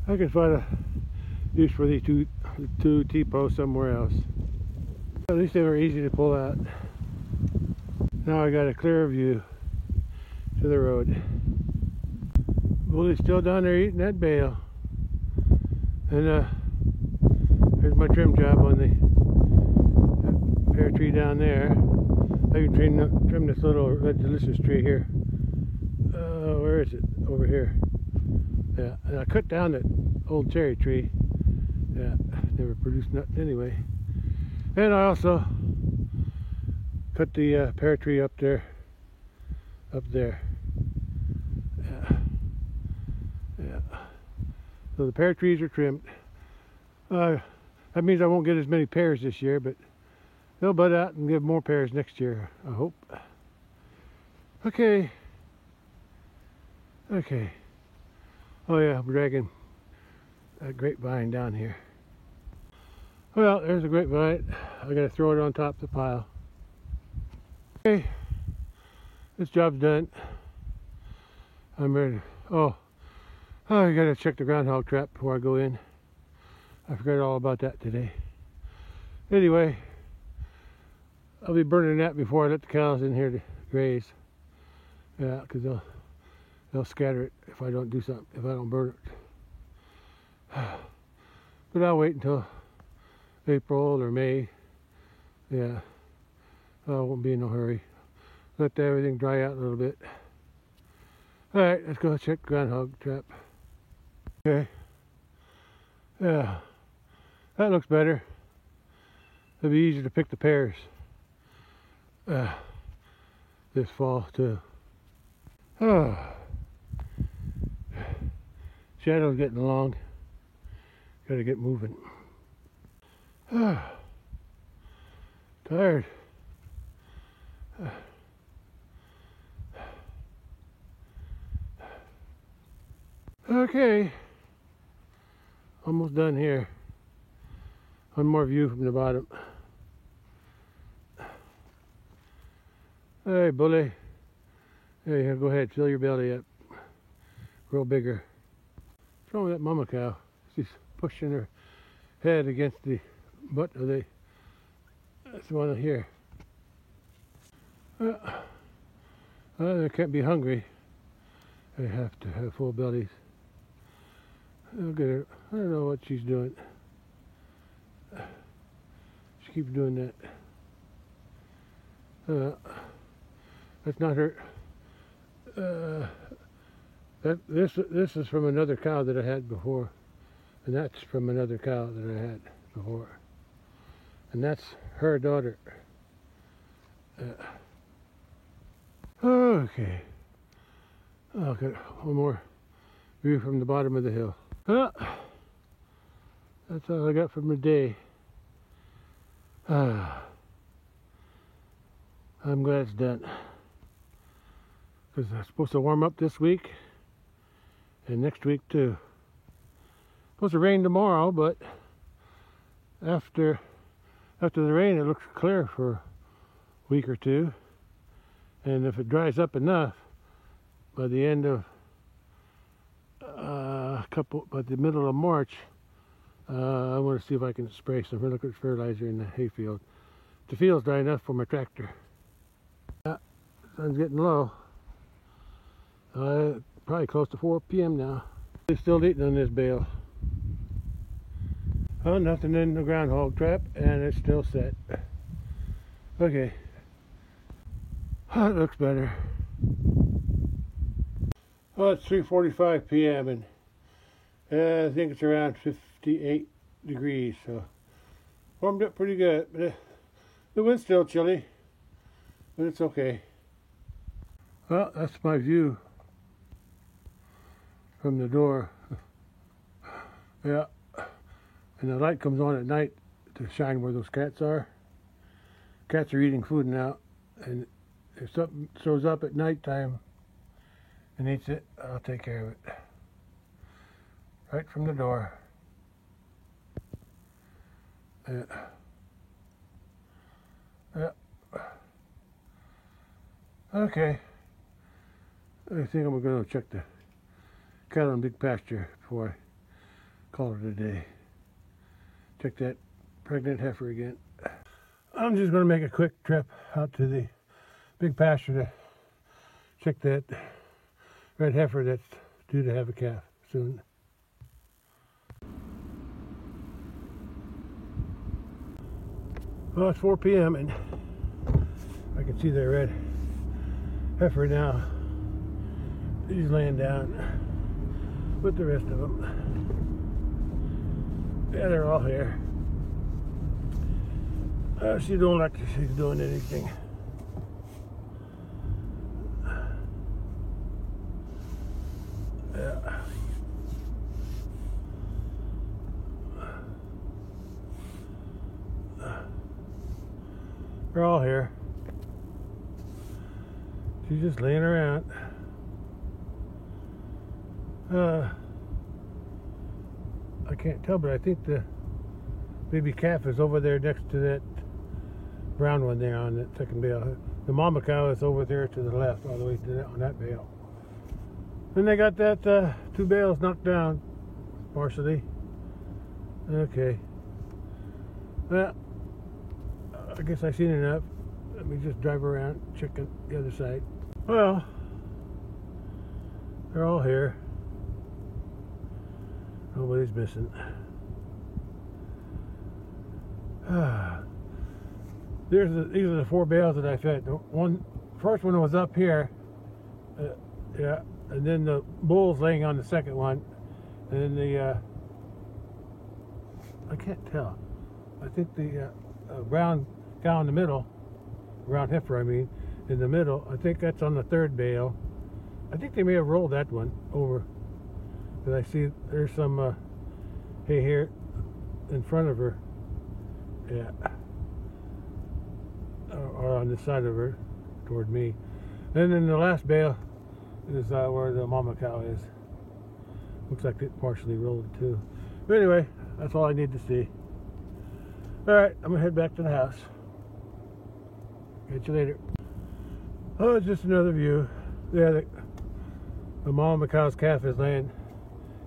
I can find a use for these two T-posts somewhere else. At least they were easy to pull out. Now I got a clear view to the road. Willie's still down there eating that bale. And there's my trim job on the pear tree down there. I can trim this little red delicious tree here. Where is it? Over here. Yeah, and I cut down that old cherry tree. Yeah, never produced nothing anyway. And I also cut the pear tree up there. Yeah. So the pear trees are trimmed. That means I won't get as many pears this year, but they'll bud out and give more pears next year, I hope. Okay. Oh yeah, I'm dragging that grapevine down here. Well, there's a grapevine. I gotta throw it on top of the pile. Okay, this job's done. I'm ready. Oh, I gotta check the groundhog trap before I go in. I forgot all about that today. Anyway, I'll be burning that before I let the cows in here to graze. Yeah, because they'll scatter it if I don't do something, if I don't burn it. But I'll wait until April or May. Yeah, I won't be in no hurry. Let everything dry out a little bit. All right, let's go check groundhog trap. Okay. Yeah, that looks better. It'll be easier to pick the pears this fall too. Shadow's getting long. Gotta get moving. Tired. Okay. Almost done here. One more view from the bottom. Hey, bully. Hey, go ahead, fill your belly up. Grow bigger. What's wrong with that mama cow? She's pushing her head against the butt of the... That's the one here. They can't be hungry. They have to have full bellies. Look at her. I don't know what she's doing. She keeps doing that. That's not her. This is from another cow that I had before, and that's from another cow that I had before, and that's her daughter. Okay. I'll get one more view from the bottom of the hill. That's all I got from the day. I'm glad it's done. Because it's supposed to warm up this week and next week too. Supposed to rain tomorrow, but after the rain it looks clear for a week or two. And if it dries up enough, by the end of by the middle of March, I want to see if I can spray some liquid fertilizer in the hayfield. The field's dry enough for my tractor. Sun's getting low. Probably close to 4 p.m. now. They're still eating on this bale. Oh, nothing in the groundhog trap, and it's still set. Okay. That looks better. Well, it's 3:45 p.m. and I think it's around 58 degrees, so warmed up pretty good. But the wind's still chilly, but it's okay. Well, that's my view from the door. Yeah, and the light comes on at night to shine where those cats are. Cats are eating food now, and if something shows up at nighttime and eats it, I'll take care of it. Right from the door. Yeah. Yeah. Okay. I think I'm going to check the cattle in big pasture before I call it a day. Check that pregnant heifer again. I'm just going to make a quick trip out to the big pasture to check that red heifer that's due to have a calf soon. Well, it's 4 p.m. and I can see the red heifer now. He's laying down with the rest of them. Yeah, they're all here. She don't like she's doing anything. Yeah. They're all here. She's just laying around. I can't tell, but I think the baby calf is over there next to that brown one there on that second bale. The mama cow is over there to the left, all the way to that, on that bale. Then they got that 2 bales knocked down partially. Okay. Well, I guess I've seen enough. Let me just drive around, check on the other side. Well, they're all here. Nobody's missing. These are the 4 bales that I fed. The first one was up here, yeah, and then the bull's laying on the second one, and then the I can't tell. I think the brown cow in the middle, brown heifer, I mean, in the middle. I think that's on the 3rd bale. I think they may have rolled that one over, because I see there's some hay here in front of her. Yeah. Or on this side of her, toward me. And then the last bale is where the mama cow is. Looks like it partially rolled too. But anyway, that's all I need to see. Alright, I'm gonna head back to the house. Catch you later. Oh, it's just another view. Yeah, the mama cow's calf is laying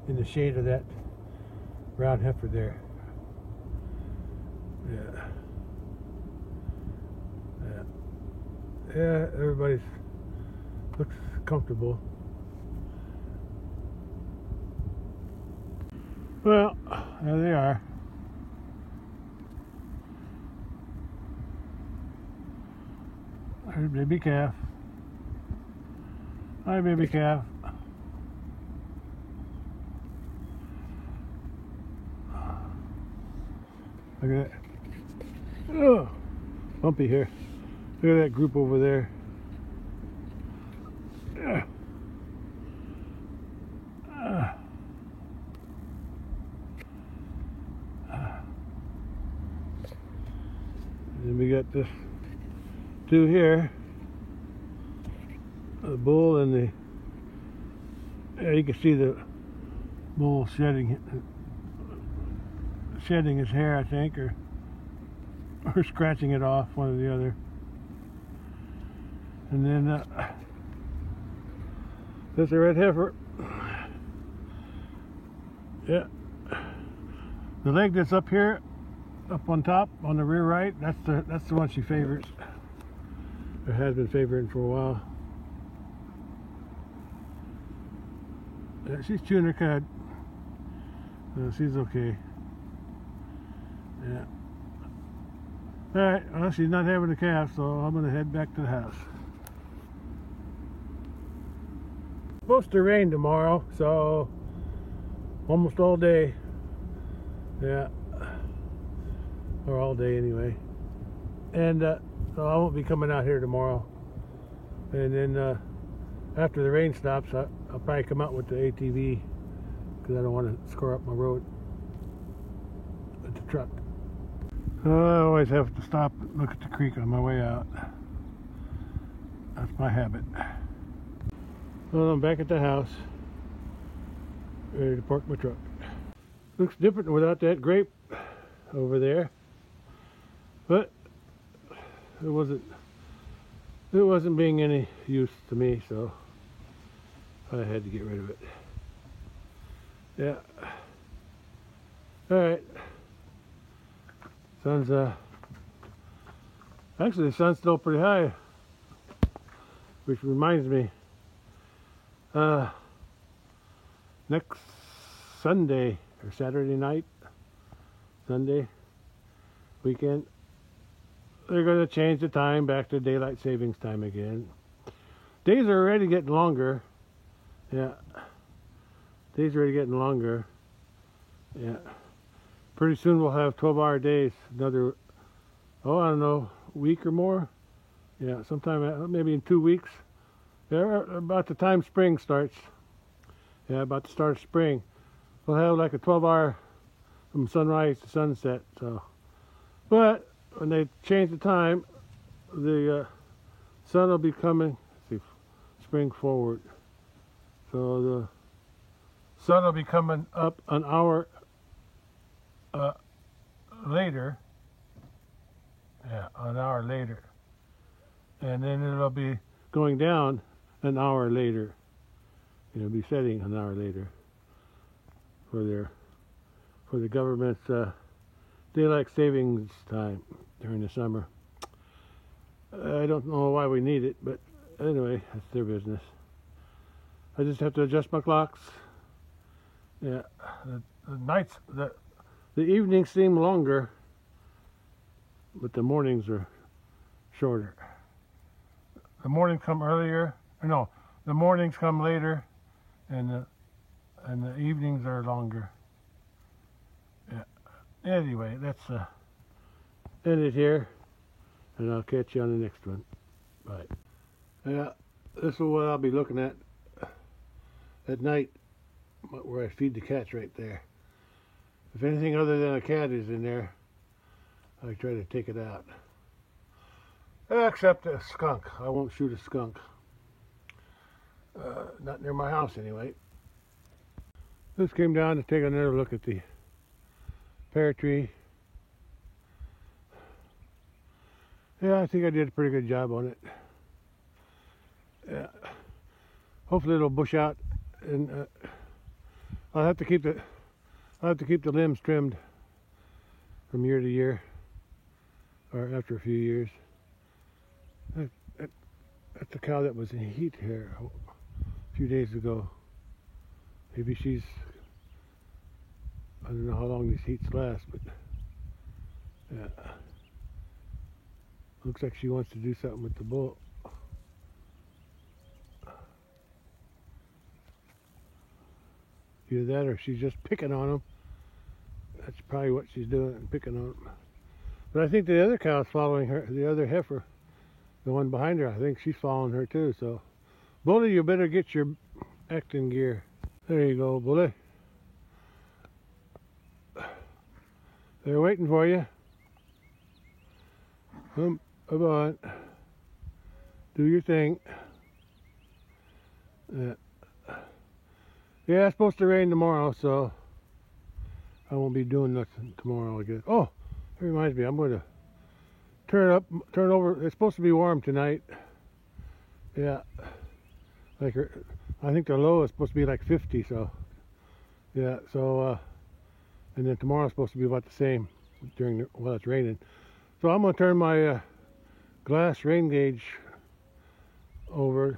in the shade of that brown heifer there. Yeah. Yeah, everybody looks comfortable. Well, there they are. There's baby calf. Hi, baby calf. Look at that. Oh, bumpy here. Look at that group over there. Yeah. And we got this 2 here. The bull and the... Yeah, you can see the bull shedding his hair, I think, or scratching it off, one or the other. And then there's a red heifer. Yeah. The leg that's up here, up on top, on the rear right, that's the one she favors. Or has been favoring for a while. Yeah, she's chewing her cud. She's okay. Yeah. Alright, well, she's not having a calf, so I'm going to head back to the house. Supposed to rain tomorrow, so almost all day. Yeah. Or all day anyway. And so I won't be coming out here tomorrow. And then after the rain stops, I'll probably come out with the ATV, because I don't want to score up my road with the truck. I always have to stop and look at the creek on my way out. That's my habit. Well, I'm back at the house, ready to park my truck. Looks different without that grape over there, but it wasn't being any use to me, so I had to get rid of it. Yeah. All right. Sun's actually the sun's still pretty high, which reminds me, next Sunday or Saturday night, Sunday weekend, they're going to change the time back to daylight savings time again. Days are already getting longer. Yeah, days are already getting longer. Yeah. Pretty soon we'll have 12-hour days, another, I don't know, week or more. Yeah, sometime, maybe in 2 weeks. Yeah, about the time spring starts. Yeah, about the start of spring. We'll have like a 12-hour from sunrise to sunset. So, but when they change the time, the sun will be coming, let's see, spring forward. So the sun will be coming up an hour later. Yeah, an hour later. And then it'll be going down an hour later. It'll be setting an hour later for the government's daylight savings time during the summer. I don't know why we need it, but anyway, that's their business. I just have to adjust my clocks. Yeah, the nights, the evenings seem longer, but the mornings are shorter. The mornings come earlier. No, the mornings come later, and the evenings are longer. Yeah. Anyway, let's end it here, and I'll catch you on the next one. Bye. Yeah, this is what I'll be looking at night, where I feed the cats right there. If anything other than a cat is in there, I try to take it out. Except a skunk. I won't shoot a skunk. Not near my house anyway. Just came down to take another look at the pear tree. Yeah, I think I did a pretty good job on it. Yeah. Hopefully it'll bush out, and I'll have to keep the limbs trimmed from year to year, or after a few years. That's the cow that was in heat here a few days ago. Maybe she's, I don't know how long these heats last, but yeah. Looks like she wants to do something with the bull. Either that or she's just picking on him. That's probably what she's doing, picking on him. But I think the other cow's following her, the other heifer, the one behind her, I think she's following her too. So, Bully, you better get your acting gear. There you go, Bully. They're waiting for you. Come on. Do your thing. Yeah, it's supposed to rain tomorrow, so I won't be doing nothing tomorrow, I guess. Oh, it reminds me, I'm going to turn over. It's supposed to be warm tonight. Yeah, like I think the low is supposed to be like 50. So yeah, so and then tomorrow's supposed to be about the same while it's raining. So I'm going to turn my glass rain gauge over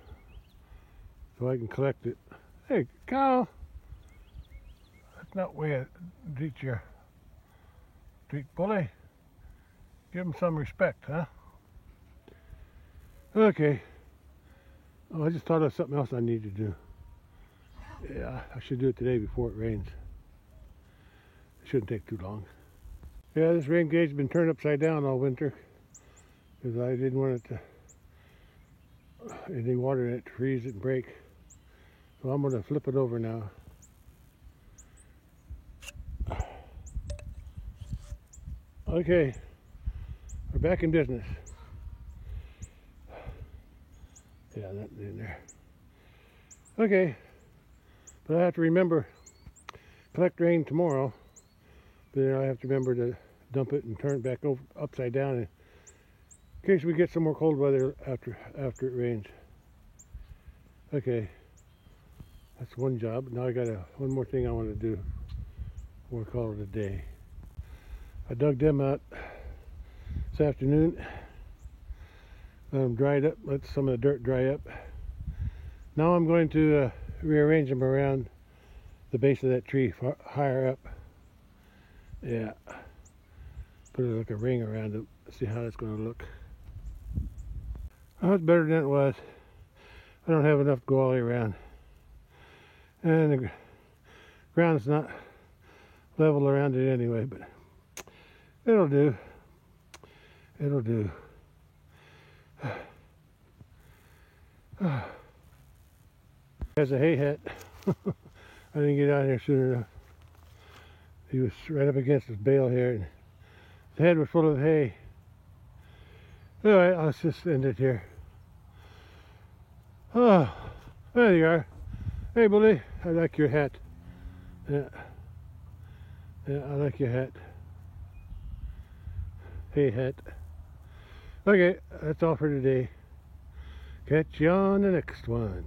so I can collect it. Hey, cow! That's not way to treat Bully. Give him some respect, huh? Okay. Oh, I just thought of something else I need to do. Yeah, I should do it today before it rains. It shouldn't take too long. Yeah, this rain gauge has been turned upside down all winter because I didn't want it to, any water in it to freeze it and break. So I'm going to flip it over now. Okay, we're back in business. Yeah, that's in there. Okay, but I have to remember, collect rain tomorrow, but then I have to remember to dump it and turn it back over upside down in case we get some more cold weather after it rains. Okay, that's one job. Now I got one more thing I want to do before we call it a day. I dug them out this afternoon. Let them dried up, let some of the dirt dry up. Now I'm going to rearrange them around the base of that tree higher up. Yeah, put like a ring around it, see how that's going to look. Oh, it's better than it was. I don't have enough to go all the way around. And the ground's not level around it anyway, but it'll do. It'll do. Has a hay hat. I didn't get out here soon enough. He was right up against his bale here, and his head was full of hay. Anyway, let's just end it here. Oh, there you are. Hey, Bully, I like your hat. Yeah, I like your hat. Hey, hat. Okay, that's all for today. Catch you on the next one.